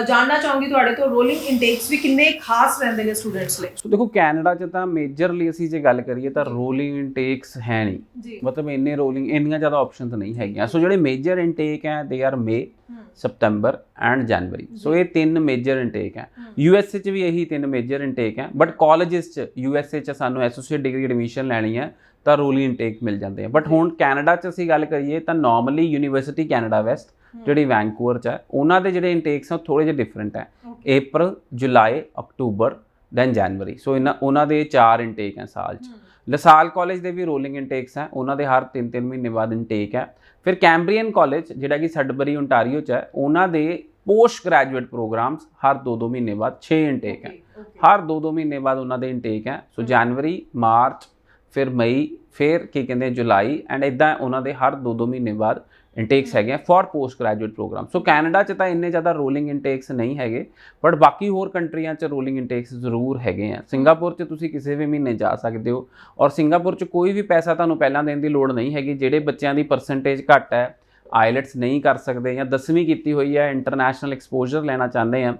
ਜਾਣਨਾ ਚਾਹੂੰਗੀ ਤੁਹਾਡੇ ਤੋਂ ਰੋਲਿੰਗ ਇਨਟੇਕਸ ਵੀ ਕਿੰਨੇ ਖਾਸ ਰਹਿੰਦੇ ਨੇ ਸਟੂਡੈਂਟਸ ਲਈ। ਸੋ ਦੇਖੋ ਕੈਨੇਡਾ 'ਚ ਤਾਂ ਮੇਜਰਲੀ ਅਸੀਂ ਜੇ ਗੱਲ ਕਰੀਏ ਤਾਂ ਰੋਲਿੰਗ ਇਨਟੇਕਸ ਹੈ ਨਹੀਂ, ਮਤਲਬ ਇੰਨੀਆਂ ਜ਼ਿਆਦਾ ਆਪਸ਼ਨਸ ਨਹੀਂ ਹੈਗੀਆਂ। ਸੋ ਜਿਹੜੇ ਮੇਜਰ ਇਨਟੇਕ ਹੈ they are May, September and January. So ਇਹ 3 ਮੇਜਰ ਇਨਟੇਕ ਹੈ। USA 'ਚ ਵੀ ਇਹੀ 3 ਮੇਜਰ ਇਨਟੇਕ ਹੈ, ਬਟ ਕਾਲਜਿਸ 'ਚ USA 'ਚ ਸਾਨੂੰ ਐਸੋਸੀਏਟ ਡਿਗਰੀ ਐਡਮਿਸ਼ਨ ਲੈਣੀ ਹੈ ਤਾਂ ਰੋਲਿੰਗ ਇਨਟੇਕ ਮਿਲ ਜਾਂਦੇ ਆ। ਬਟ ਹੁਣ ਕੈਨੇਡਾ 'ਚ ਅਸੀਂ ਗੱਲ ਕਰੀਏ ਤਾਂ ਨਾਰਮਲੀ ਯੂਨੀਵਰਸਿਟੀ ਕੈਨੇਡਾ ਵੈਸਟ ਜਿਹੜੀ ਵੈਂਕੂਵਰ 'ਚ ਹੈ ਉਹਨਾਂ ਦੇ ਜਿਹੜੇ ਇਨਟੇਕਸ ਆ ਥੋੜ੍ਹੇ ਜਿਹੇ ਡਿਫਰੈਂਟ ਹੈ। April, July, October ਦੈਨ ਜਨਵਰੀ। ਸੋ ਉਹਨਾਂ ਦੇ 4 ਇਨਟੇਕ ਹੈ ਸਾਲ 'ਚ। ਲਸਾਲ ਕਾਲਜ ਦੇ ਵੀ ਰੋਲਿੰਗ ਇਨਟੇਕਸ ਹੈ, ਉਹਨਾਂ ਦੇ ਹਰ 3-3 ਮਹੀਨੇ ਬਾਅਦ ਇਨਟੇਕ ਹੈ। ਫਿਰ ਕੈਂਬਰੀਅਨ ਕਾਲਜ ਜਿਹੜਾ ਕਿ ਸਡਬਰੀ ਓਨਟਾਰੀਓ 'ਚ ਹੈ, ਉਹਨਾਂ ਦੇ ਪੋਸਟ ਗ੍ਰੈਜੂਏਟ ਪ੍ਰੋਗਰਾਮਸ ਹਰ 2-2 ਮਹੀਨੇ ਬਾਅਦ 6 ਇਨਟੇਕ ਹੈ। ਹਰ 2-2 ਮਹੀਨੇ ਬਾਅਦ ਉਹਨਾਂ ਦੇ ਇਨਟੇਕ ਹੈ। ਸੋ ਜਨਵਰੀ, ਮਾਰਚ, ਫਿਰ ਮਈ, ਫਿਰ ਕੀ ਕਹਿੰਦੇ ਜੁਲਾਈ ਐਂਡ ਇੱਦਾਂ ਉਹਨਾਂ ਦੇ ਹਰ 2-2 ਮਹੀਨੇ ਬਾਅਦ ਇਨਟੇਕਸ ਹੈਗੇ ਆ for post graduate programme. So Canada 'ਚ ਤਾਂ ਇੰਨੇ ਜ਼ਿਆਦਾ ਰੋਲਿੰਗ ਇਨਟੇਕਸ ਨਹੀਂ ਹੈਗੇ, ਬਟ ਬਾਕੀ ਹੋਰ ਕੰਟਰੀਆਂ 'ਚ ਰੋਲਿੰਗ ਇਨਟੇਕਸ ਜ਼ਰੂਰ ਹੈਗੇ ਆ। ਸਿੰਗਾਪੁਰ 'ਚ ਤੁਸੀਂ ਕਿਸੇ ਵੀ ਮਹੀਨੇ ਜਾ ਸਕਦੇ ਹੋ ਔਰ ਸਿੰਗਾਪੁਰ 'ਚ ਕੋਈ ਵੀ ਪੈਸਾ ਤੁਹਾਨੂੰ ਪਹਿਲਾਂ ਦੇਣ ਦੀ ਲੋੜ ਨਹੀਂ ਹੈਗੀ। ਜਿਹੜੇ ਬੱਚਿਆਂ ਦੀ ਪਰਸੈਂਟੇਜ ਘੱਟ ਹੈ, ਆਈਲੈਟਸ ਨਹੀਂ ਕਰ ਸਕਦੇ ਜਾਂ 10ਵੀਂ ਕੀਤੀ ਹੋਈ ਹੈ, ਇੰਟਰਨੈਸ਼ਨਲ ਐਕਸਪੋਜ਼ਰ ਲੈਣਾ ਚਾਹੁੰਦੇ ਆ,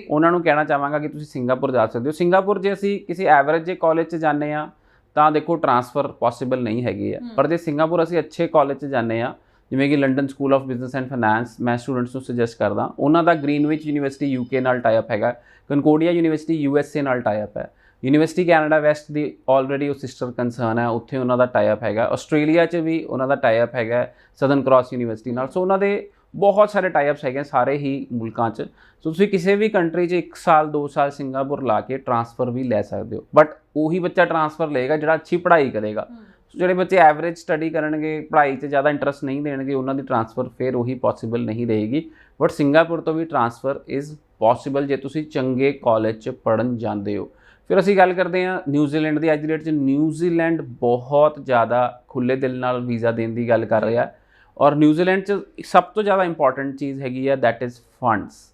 ਉਹਨਾਂ ਨੂੰ ਕਹਿਣਾ ਚਾਹਾਂਗਾ ਕਿ ਤੁਸੀਂ ਸਿੰਗਾਪੁਰ ਜਾ ਸਕਦੇ ਹੋ। ਸਿੰਗਾਪੁਰ ਜੇ ਅਸੀਂ ਕਿਸੇ ਐਵਰੇਜ ਜੇ ਕਾਲਜ 'ਚ ਜਾਂਦੇ ਆ ਤਾਂ ਦੇਖੋ ਟ੍ਰਾਂਸਫਰ ਪੋਸੀਬਲ ਨਹੀਂ ਹੈਗੇ ਆ, ਪਰ ਜੇ ਸਿੰਗਾਪੁਰ ਅਸੀਂ ਅੱਛੇ ਕਾਲਜ 'ਚ ਜਾਂਦੇ ਆ ਜਿਵੇਂ ਕਿ London school of business and finance, ਮੈਂ ਸਟੂਡੈਂਟਸ ਨੂੰ ਸੁਜੈਸਟ ਕਰਦਾ। ਉਹਨਾਂ ਦਾ ਗ੍ਰੀਨਵਿਚ ਯੂਨੀਵਰਸਿਟੀ UK ਨਾਲ ਟਾਈਅਪ ਹੈਗਾ, ਕਨਕੋਡੀਆ ਯੂਨੀਵਰਸਿਟੀ USA ਨਾਲ ਟਾਈਅਪ ਹੈ, ਯੂਨੀਵਰਸਿਟੀ ਕੈਨੇਡਾ ਵੈਸਟ ਦੀ ਆਲਰੇਡੀ ਉਹ ਸਿਸਟਰ ਕੰਸਰਨ ਹੈ, ਉੱਥੇ ਉਹਨਾਂ ਦਾ ਟਾਈਅਪ ਹੈਗਾ। ਆਸਟ੍ਰੇਲੀਆ 'ਚ ਵੀ ਉਹਨਾਂ ਦਾ ਟਾਈਅਪ ਹੈਗਾ ਸਦਰਨ ਕ੍ਰਾਸ ਯੂਨੀਵਰਸਿਟੀ ਨਾਲ। ਸੋ ਉਹਨਾਂ ਦੇ ਬਹੁਤ ਸਾਰੇ ਟਾਈਅਪਸ ਹੈਗੇ ਸਾਰੇ ਹੀ ਮੁਲਕਾਂ 'ਚ। ਸੋ ਤੁਸੀਂ ਕਿਸੇ ਵੀ ਕੰਟਰੀ 'ਚ 1 ਸਾਲ 2 ਸਾਲ ਸਿੰਗਾਪੁਰ ਲਾ ਕੇ ਟ੍ਰਾਂਸਫਰ ਵੀ ਲੈ ਸਕਦੇ ਹੋ, ਬਟ ਉਹੀ ਬੱਚਾ ਟ੍ਰਾਂਸਫਰ ਲਏਗਾ ਜਿਹੜਾ ਅੱਛੀ ਪੜ੍ਹਾਈ ਕਰੇਗਾ। ਜਿਹੜੇ ਬੱਚੇ ਐਵਰੇਜ ਸਟੱਡੀ ਕਰਨਗੇ, ਪੜ੍ਹਾਈ 'ਚ ਜ਼ਿਆਦਾ ਇੰਟਰਸਟ ਨਹੀਂ ਦੇਣਗੇ, ਉਹਨਾਂ ਦੀ ਟ੍ਰਾਂਸਫਰ ਫਿਰ ਉਹੀ ਪੋਸੀਬਲ ਨਹੀਂ ਰਹੇਗੀ। ਬਟ ਸਿੰਗਾਪੁਰ ਤੋਂ ਵੀ ਟ੍ਰਾਂਸਫਰ ਇਜ਼ ਪੋਸੀਬਲ ਜੇ ਤੁਸੀਂ ਚੰਗੇ ਕਾਲਜ 'ਚ ਪੜ੍ਹਨ ਜਾਂਦੇ ਹੋ। ਫਿਰ ਅਸੀਂ ਗੱਲ ਕਰਦੇ ਹਾਂ ਨਿਊਜ਼ੀਲੈਂਡ ਦੀ। ਅੱਜ ਦੀ ਡੇਟ 'ਚ ਨਿਊਜ਼ੀਲੈਂਡ ਬਹੁਤ ਜ਼ਿਆਦਾ ਖੁੱਲ੍ਹੇ ਦਿਲ ਨਾਲ ਵੀਜ਼ਾ ਦੇਣ ਦੀ ਗੱਲ ਕਰ ਰਿਹਾ ਔਰ ਨਿਊਜ਼ੀਲੈਂਡ 'ਚ ਸਭ ਤੋਂ ਜ਼ਿਆਦਾ ਇੰਪੋਰਟੈਂਟ ਚੀਜ਼ ਹੈਗੀ ਹੈ that is funds.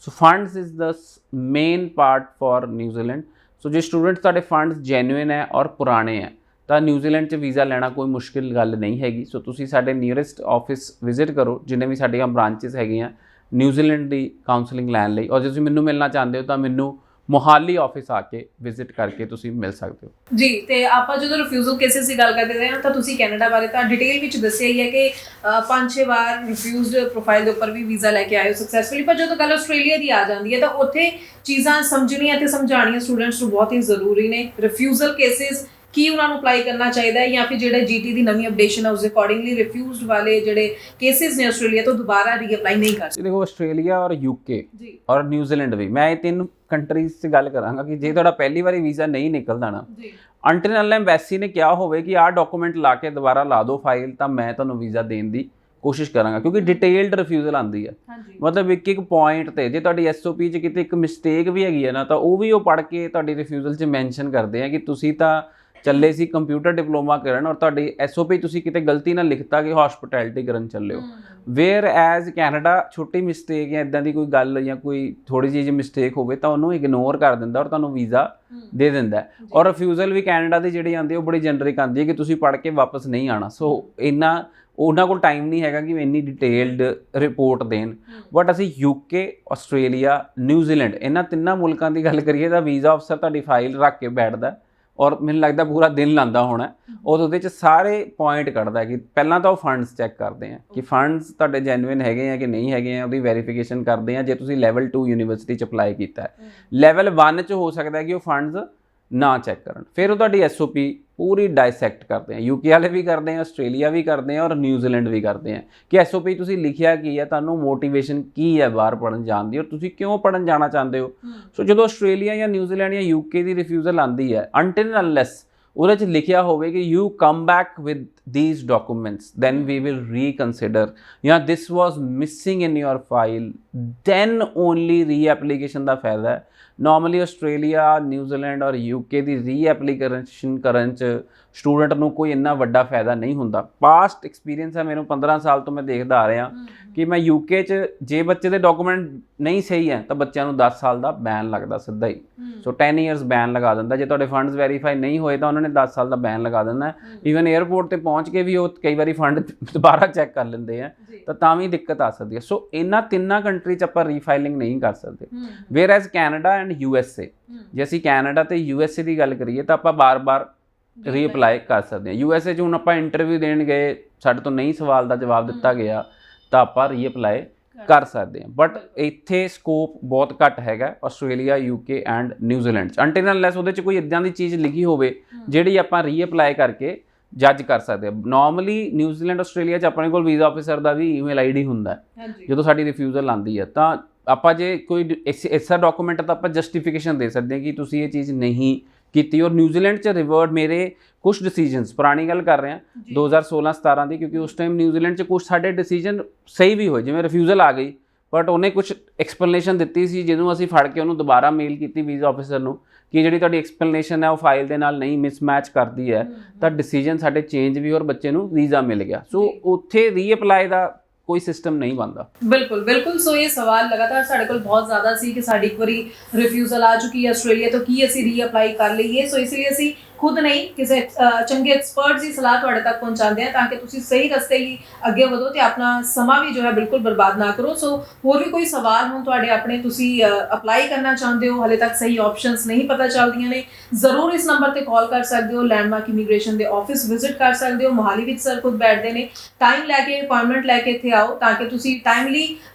So funds is the main part for New Zealand. So ਜੇ ਸਟੂਡੈਂਟਸ ਤੁਹਾਡੇ ਫੰਡਸ ਜੈਨੂਇਨ ਹੈ ਔਰ ਪੁਰਾਣੇ ਹੈ ਤਾਂ ਨਿਊਜ਼ੀਲੈਂਡ 'ਚ ਵੀਜ਼ਾ ਲੈਣਾ ਕੋਈ ਮੁਸ਼ਕਿਲ ਗੱਲ ਨਹੀਂ ਹੈਗੀ। ਸੋ ਤੁਸੀਂ ਸਾਡੇ ਨੀਅਰੈਸਟ ਆਫਿਸ ਵਿਜ਼ਿਟ ਕਰੋ, ਜਿੰਨੇ ਵੀ ਸਾਡੀਆਂ ਬ੍ਰਾਂਚਿਸ ਹੈਗੀਆਂ ਨਿਊਜ਼ੀਲੈਂਡ ਦੀ ਕਾਉਂਸਲਿੰਗ ਲੈਣ ਲਈ। ਔਰ ਜੇ ਤੁਸੀਂ ਮੈਨੂੰ ਮਿਲਣਾ ਚਾਹੁੰਦੇ ਹੋ ਤਾਂ ਮੈਨੂੰ ਮੋਹਾਲੀ ਆਫਿਸ ਆ ਕੇ ਵਿਜ਼ਿਟ ਕਰਕੇ ਤੁਸੀਂ ਮਿਲ ਸਕਦੇ ਹੋ। ਜੀ, ਤੇ ਆਪਾਂ ਜਦੋਂ ਰਿਫਿਊਜ਼ਲ ਕੇਸਿਸ ਦੀ ਗੱਲ ਕਰਦੇ ਹਾਂ ਤਾਂ ਤੁਸੀਂ ਕੈਨੇਡਾ ਬਾਰੇ ਤਾਂ ਡਿਟੇਲ ਵਿੱਚ ਦੱਸਿਆ ਹੀ ਹੈ ਕਿ 5-6 ਵਾਰ ਰਿਫਿਊਜ਼ਡ ਪ੍ਰੋਫਾਈਲ ਦੇ ਉੱਪਰ ਵੀ ਵੀਜ਼ਾ ਲੈ ਕੇ ਆਏ ਹੋ ਸਕਸੈਸਫੁਲੀ। ਪਰ ਜਦੋਂ ਗੱਲ ਆਸਟ੍ਰੇਲੀਆ ਦੀ ਆ ਜਾਂਦੀ ਹੈ ਤਾਂ ਉੱਥੇ ਚੀਜ਼ਾਂ ਸਮਝਣੀਆਂ ਤੇ ਸਮਝਾਉਣੀਆਂ ਸਟੂਡੈਂਟਸ ਨੂੰ ਬਹੁਤ ਹੀ ਜ਼ਰੂਰੀ ਨੇ। ਰਿਫਿਊਜ਼ਲ ਕੇਸਿਸ ਕੀ ਉਹਨਾਂ ਨੂੰ ਅਪਲਾਈ ਕਰਨਾ ਚਾਹੀਦਾ ਹੈ ਜਾਂ ਫਿਰ ਜਿਹੜਾ GT ਦੀ ਨਵੀਂ ਅਪਡੇਸ਼ਨ ਹੈ ਉਸ ਦੇ ਅਕੋਰਡਿੰਗਲੀ ਰਿਫਿਊਜ਼ਡ ਵਾਲੇ ਜਿਹੜੇ ਕੇਸਿਸ ਨੇ ਆਸਟ੍ਰੇਲੀਆ ਤੋਂ ਦੁਬਾਰਾ ਰੀਅਪਲਾਈ ਨਹੀਂ ਕਰ ਸਕਦੇ। ਦੇਖੋ ਆਸਟ੍ਰੇਲੀਆ ਔਰ UK ਔਰ ਨਿਊਜ਼ੀਲੈਂਡ ਵੀ, ਮੈਂ ਇਹ 3 ਕੰਟਰੀਜ਼ 'ਚ ਗੱਲ ਕਰਾਂਗਾ ਕਿ ਜੇ ਤੁਹਾਡਾ ਪਹਿਲੀ ਵਾਰੀ ਵੀਜ਼ਾ ਨਹੀਂ ਨਿਕਲਦਾ ਨਾ, ਅੰਟਿਲ ਅਨਲੈਸ ਐਮਬੈਸੀ ਨੇ ਕਿਹਾ ਹੋਵੇ ਕਿ ਆਹ ਡਾਕੂਮੈਂਟ ਲਾ ਕੇ ਦੁਬਾਰਾ ਲਾ ਦਿਓ ਫਾਈਲ, ਤਾਂ ਮੈਂ ਤੁਹਾਨੂੰ ਵੀਜ਼ਾ ਦੇਣ ਦੀ ਕੋਸ਼ਿਸ਼ ਕਰਾਂਗਾ। ਕਿਉਂਕਿ ਡਿਟੇਲਡ ਰਿਫਿਊਜ਼ਲ ਆਉਂਦੀ ਹੈ, ਮਤਲਬ ਇੱਕ ਪੁਆਇੰਟ ਤੇ ਜੇ ਤੁਹਾਡੀ SOP 'ਚ ਕਿਤੇ ਇੱਕ ਮਿਸਟੇਕ ਵੀ ਹੈਗੀ ਹੈ ਨਾ ਤਾਂ ਉਹ ਵੀ ਉਹ ਪੜ੍ਹ ਕੇ ਤੁਹਾਡੀ ਰਿਫਿਊਜ਼ਲ 'ਚ ਮੈਂਸ਼ਨ ਕਰਦੇ ਆ ਕਿ ਤੁਸੀਂ ਤਾਂ ਚੱਲੇ ਸੀ ਕੰਪਿਊਟਰ ਡਿਪਲੋਮਾ ਕਰਨ ਔਰ ਤੁਹਾਡੀ ਐਸਓਪੀ ਤੁਸੀਂ ਕਿਤੇ ਗਲਤੀ ਨਾਲ ਲਿਖਤਾ ਕਿ ਹਸਪਿਟੈਲਿਟੀ ਕਰਨ ਚੱਲੇ ਹੋ, ਵੇਅਰ ਐਜ਼ ਕੈਨੇਡਾ ਛੋਟੀ ਮਿਸਟੇਕ ਜਾਂ ਇਦਾਂ ਦੀ ਕੋਈ ਗੱਲ ਜਾਂ ਕੋਈ ਥੋੜੀ ਜਿਹੀ ਮਿਸਟੇਕ ਹੋਵੇ ਤਾਂ ਉਹਨੂੰ ਇਗਨੋਰ ਕਰ ਦਿੰਦਾ ਔਰ ਤੁਹਾਨੂੰ ਵੀਜ਼ਾ ਦੇ ਦਿੰਦਾ। ਔਰ ਰਿਫਿਊਜ਼ਲ ਵੀ ਕੈਨੇਡਾ ਦੀ ਜਿਹੜੀ ਆਉਂਦੀ ਉਹ ਬੜੀ ਜਨਰਿਕ ਆਉਂਦੀ ਹੈ ਕਿ ਤੁਸੀਂ ਪੜ੍ਹ ਕੇ ਵਾਪਸ ਨਹੀਂ ਆਉਣਾ। ਸੋ ਇੰਨਾ ਉਹਨਾਂ ਕੋਲ ਟਾਈਮ ਨਹੀਂ ਹੈਗਾ ਕਿ ਇੰਨੀ ਡਿਟੇਲਡ ਰਿਪੋਰਟ ਦੇਣ। ਬਟ ਅਸੀਂ ਯੂਕੇ, ਆਸਟ੍ਰੇਲੀਆ, ਨਿਊਜ਼ੀਲੈਂਡ ਇਹਨਾਂ ਤਿੰਨਾਂ ਮੁਲਕਾਂ ਦੀ ਗੱਲ ਕਰੀਏ ਤਾਂ ਵੀਜ਼ਾ ਅਫਸਰ ਤੁਹਾਡੀ ਫਾਈਲ ਰੱਖ ਕੇ ਬੈਠਦਾ ਔਰ ਮੈਨੂੰ ਲੱਗਦਾ ਪੂਰਾ ਦਿਨ ਲਾਉਂਦਾ ਹੋਣਾ। ਉਹਦੇ 'ਚ ਸਾਰੇ ਪੁਆਇੰਟ ਕੱਢਦਾ ਕਿ ਪਹਿਲਾਂ ਤਾਂ ਉਹ ਫੰਡਸ ਚੈੱਕ ਕਰਦੇ ਆ ਕਿ ਫੰਡਸ ਤੁਹਾਡੇ ਜੈਨੂਇਨ ਹੈਗੇ ਆ ਕਿ ਨਹੀਂ ਹੈਗੇ ਆ, ਉਹਦੀ ਵੈਰੀਫਿਕੇਸ਼ਨ ਕਰਦੇ ਆ। ਜੇ ਤੁਸੀਂ ਲੈਵਲ 2 ਯੂਨੀਵਰਸਿਟੀ 'ਚ ਅਪਲਾਈ ਕੀਤਾ ਹੈ, ਲੈਵਲ 1 'ਚ ਹੋ ਸਕਦਾ ਕਿ ਉਹ ਫੰਡਸ ਨਾ ਚੈੱਕ ਕਰਨ, ਫਿਰ ਉਹ ਤੁਹਾਡੀ ਐਸਓਪੀ ਪੂਰੀ ਡਾਇਸੈਕਟ ਕਰਦੇ ਆ। ਯੂਕੇ ਵਾਲੇ ਵੀ ਕਰਦੇ ਆ, ਆਸਟ੍ਰੇਲੀਆ ਵੀ ਕਰਦੇ ਆ ਔਰ ਨਿਊਜ਼ੀਲੈਂਡ ਵੀ ਕਰਦੇ ਆ ਕਿ ਐਸਓਪੀ ਤੁਸੀਂ ਲਿਖਿਆ ਕੀ ਹੈ, ਤੁਹਾਨੂੰ ਮੋਟੀਵੇਸ਼ਨ ਕੀ ਹੈ ਬਾਹਰ ਪੜ੍ਹਨ ਜਾਣ ਦੀ ਔਰ ਤੁਸੀਂ ਕਿਉਂ ਪੜ੍ਹਨ ਜਾਣਾ ਚਾਹੁੰਦੇ ਹੋ। ਸੋ ਜਦੋਂ ਆਸਟ੍ਰੇਲੀਆ ਜਾਂ ਨਿਊਜ਼ੀਲੈਂਡ ਜਾਂ ਯੂਕੇ ਦੀ ਰਿਫਿਊਜ਼ਲ ਆਉਂਦੀ ਹੈ, ਅੰਟਿਲ ਅਨਲੈਸ ਉਹਦੇ 'ਚ ਲਿਖਿਆ ਹੋਵੇ ਕਿ you come back with these documents, then we will reconsider, ਜਾਂ this was missing in your file, then only ਰੀ-ਐਪਲੀਕੇਸ਼ਨ ਦਾ ਫਾਇਦਾ ਹੈ। ਨੋਰਮਲੀ ਆਸਟ੍ਰੇਲੀਆ, ਨਿਊਜ਼ੀਲੈਂਡ ਔਰ ਯੂਕੇ ਦੀ ਰੀ-ਐਪਲੀਕੇਸ਼ਨ ਕਰਨ 'ਚ ਸਟੂਡੈਂਟ ਨੂੰ ਕੋਈ ਇੰਨਾ ਵੱਡਾ ਫਾਇਦਾ ਨਹੀਂ ਹੁੰਦਾ। ਪਾਸਟ ਐਕਸਪੀਰੀਅੰਸ ਹੈ ਮੈਨੂੰ, 15 ਸਾਲ ਤੋਂ ਮੈਂ ਦੇਖਦਾ ਆ ਰਿਹਾ ਕਿ ਮੈਂ ਯੂਕੇ 'ਚ ਜੇ ਬੱਚੇ ਦੇ ਡਾਕੂਮੈਂਟ ਨਹੀਂ ਸਹੀ ਹੈ ਤਾਂ ਬੱਚਿਆਂ ਨੂੰ 10 ਸਾਲ ਦਾ ਬੈਨ ਲੱਗਦਾ ਸਿੱਧਾ ਹੀ। ਸੋ 10 ਇਅਰਸ ਬੈਨ ਲਗਾ ਦਿੰਦਾ। ਜੇ ਤੁਹਾਡੇ ਫੰਡਸ ਵੈਰੀਫਾਈ ਨਹੀਂ ਹੋਏ ਤਾਂ ਉਹਨਾਂ ਨੇ 10 ਸਾਲ ਦਾ ਬੈਨ ਲਗਾ ਦਿੰਦਾ। ਈਵਨ 에ਅਰਪੋਰਟ ਤੇ ਪਹੁੰਚ ਕੇ ਵੀ ਉਹ ਕਈ ਵਾਰੀ ਫੰਡ ਦੁਬਾਰਾ ਚੈੱਕ ਕਰ ਲੈਂਦੇ ਆ ਤਾਂ ਵੀ ਦਿੱਕਤ ਆ ਸਕਦੀ ਹੈ। ਸੋ ਇਹਨਾਂ ਤਿੰਨਾਂ ਕੰਟਰੀ 'ਚ ਆਪਾਂ ਰੀਫਾਈਲਿੰਗ ਨਹੀਂ ਕਰ ਸਕਦੇ। Whereas Canada and USA, ਜੇ ਅਸੀਂ ਕੈਨੇਡਾ ਤੇ ਯੂਐਸਏ ਦੀ ਗੱਲ ਕਰੀਏ ਤਾਂ ਆਪਾਂ ਬਾਰ-ਬਾਰ ਰੀਅਪਲਾਈ ਕਰ ਸਕਦੇ ਹਾਂ। ਯੂਐਸਏ 'ਚ ਹੁਣ ਆਪਾਂ ਇੰਟਰਵਿਊ ਦੇਣ ਗਏ, ਸਾਡੇ ਤੋਂ ਨਹੀਂ ਸਵਾਲ ਦਾ ਜਵਾਬ ਦਿੱਤਾ ਗਿਆ ਤਾਂ ਆਪਾਂ ਰੀਅਪਲਾਈ ਕਰ ਸਕਦੇ ਹਾਂ। ਬਟ ਇੱਥੇ ਸਕੋਪ ਬਹੁਤ ਘੱਟ ਹੈਗਾ ਆਸਟ੍ਰੇਲੀਆ, ਯੂਕੇ ਐਂਡ ਨਿਊਜ਼ੀਲੈਂਡ 'ਚ, ਅੰਟਿਲ ਅਨਲੈਸ ਉਹਦੇ 'ਚ ਕੋਈ ਇੱਦਾਂ ਦੀ ਚੀਜ਼ ਲਿਖੀ ਹੋਵੇ ਜਿਹੜੀ ਆਪਾਂ ਰੀਅਪਲਾਈ ਕਰਕੇ ਜੱਜ ਕਰ ਸਕਦੇ ਹਾਂ। ਨੋਰਮਲੀ ਨਿਊਜ਼ੀਲੈਂਡ, ਆਸਟ੍ਰੇਲੀਆ 'ਚ ਆਪਣੇ ਕੋਲ ਵੀਜ਼ਾ ਆਫਿਸਰ ਦਾ ਵੀ ਈਮੇਲ ਆਈਡੀ ਹੁੰਦਾ ਜਦੋਂ ਸਾਡੀ ਰਿਫਿਊਜ਼ਲ ਆਉਂਦੀ ਹੈ। ਤਾਂ ਆਪਾਂ ਜੇ ਕੋਈ ਐਸਾ ਡਾਕੂਮੈਂਟ ਤਾਂ ਆਪਾਂ ਜਸਟੀਫਿਕੇਸ਼ਨ ਦੇ ਸਕਦੇ ਹਾਂ ਕਿ ਤੁਸੀਂ ਇਹ ਚੀਜ਼ ਨਹੀਂ ਕੀਤੀ। ਔਰ ਨਿਊਜ਼ੀਲੈਂਡ 'ਚ ਰਿਵਰਟ ਮੇਰੇ ਕੁਝ ਡਿਸੀਜਨਸ, ਪੁਰਾਣੀ ਗੱਲ ਕਰ ਰਹੇ ਹਾਂ 2016-17 ਦੀ, ਕਿਉਂਕਿ ਉਸ ਟਾਈਮ ਨਿਊਜ਼ੀਲੈਂਡ 'ਚ ਕੁਝ ਸਾਡੇ ਡਿਸੀਜਨ ਸਹੀ ਵੀ ਹੋਏ। ਜਿਵੇਂ ਰਿਫਿਊਜ਼ਲ ਆ ਗਈ ਬਟ ਉਹਨੇ ਕੁਝ ਐਕਸਪਲੇਨੇਸ਼ਨ ਦਿੱਤੀ ਸੀ, ਜਦੋਂ ਅਸੀਂ ਫੜ ਕੇ ਉਹਨੂੰ ਦੁਬਾਰਾ ਮੇਲ ਕੀਤੀ ਵੀਜ਼ਾ ਆਫਿਸਰ ਨੂੰ ਕਿ ਜਿਹੜੀ ਤੁਹਾਡੀ ਐਕਸਪਲੇਨੇਸ਼ਨ ਹੈ ਉਹ ਫਾਈਲ ਦੇ ਨਾਲ ਨਹੀਂ ਮਿਸਮੈਚ ਕਰਦੀ ਹੈ, ਤਾਂ ਡਿਸੀਜਨ ਸਾਡੇ ਚੇਂਜ ਵੀ ਔਰ ਬੱਚੇ ਨੂੰ ਵੀਜ਼ਾ ਮਿਲ ਗਿਆ। ਸੋ ਉੱਥੇ ਰੀਅਪਲਾਈ ਦਾ ਕੋਈ ਸਿਸਟਮ ਨਹੀਂ ਬਣਦਾ। ਬਿਲਕੁਲ ਬਿਲਕੁਲ। ਸੋ ਇਹ ਸਵਾਲ ਲਗਾਤਾਰ ਸਾਡੇ ਕੋਲ ਬਹੁਤ ਜ਼ਿਆਦਾ ਸੀ ਕਿ ਸਾਡੀ ਇੱਕ ਵਾਰੀ ਰਿਫਿਊਜ਼ਲ ਆ ਚੁੱਕੀ ਹੈ ਆਸਟ੍ਰੇਲੀਆ ਤੋਂ, ਕੀ ਅਸੀਂ ਰੀਅਪਲਾਈ ਕਰ ਲਈਏ। ਸੋ ਇਸ ਲਈ ਅਸੀਂ ਖੁਦ ਨਹੀਂ, ਕਿਸੇ ਚੰਗੇ ਐਕਸਪਰਟਸ ਦੀ ਸਲਾਹ ਤੁਹਾਡੇ ਤੱਕ ਪਹੁੰਚਾਉਂਦੇ ਹਾਂ ਤਾਂ ਕਿ ਤੁਸੀਂ ਸਹੀ ਰਸਤੇ ਹੀ ਅੱਗੇ ਵਧੋ ਤੇ ਆਪਣਾ ਸਮਾਂ ਵੀ ਜੋ ਹੈ ਬਿਲਕੁਲ ਬਰਬਾਦ ਨਾ ਕਰੋ। ਸੋ ਹੋਰ ਵੀ ਕੋਈ ਸਵਾਲ ਹੁਣ ਤੁਹਾਡੇ ਆਪਣੇ, ਤੁਸੀਂ ਅਪਲਾਈ ਕਰਨਾ ਚਾਹੁੰਦੇ ਹੋ, ਹਾਲੇ ਤੱਕ ਸਹੀ ਆਪਸ਼ਨਸ ਨਹੀਂ ਪਤਾ ਚੱਲਦੀਆਂ ਨੇ, ਜ਼ਰੂਰ ਇਸ ਨੰਬਰ ਤੇ ਕਾਲ ਕਰ ਸਕਦੇ ਹੋ। ਲੈਂਡਮਾਰਕ ਇਮੀਗ੍ਰੇਸ਼ਨ ਦੇ ਆਫਿਸ ਵਿਜ਼ਿਟ ਕਰ ਸਕਦੇ ਹੋ। ਮੋਹਾਲੀ ਵਿੱਚ ਸਰ ਖੁਦ ਬੈਠਦੇ ਨੇ। ਟਾਈਮ ਲੈ ਕੇ, ਅਪਾਇੰਟਮੈਂਟ ਲੈ ਕੇ ਇੱਥੇ ਆਓ ਤਾਂ ਕਿ ਤੁਸੀਂ ਟਾਈਮਲੀ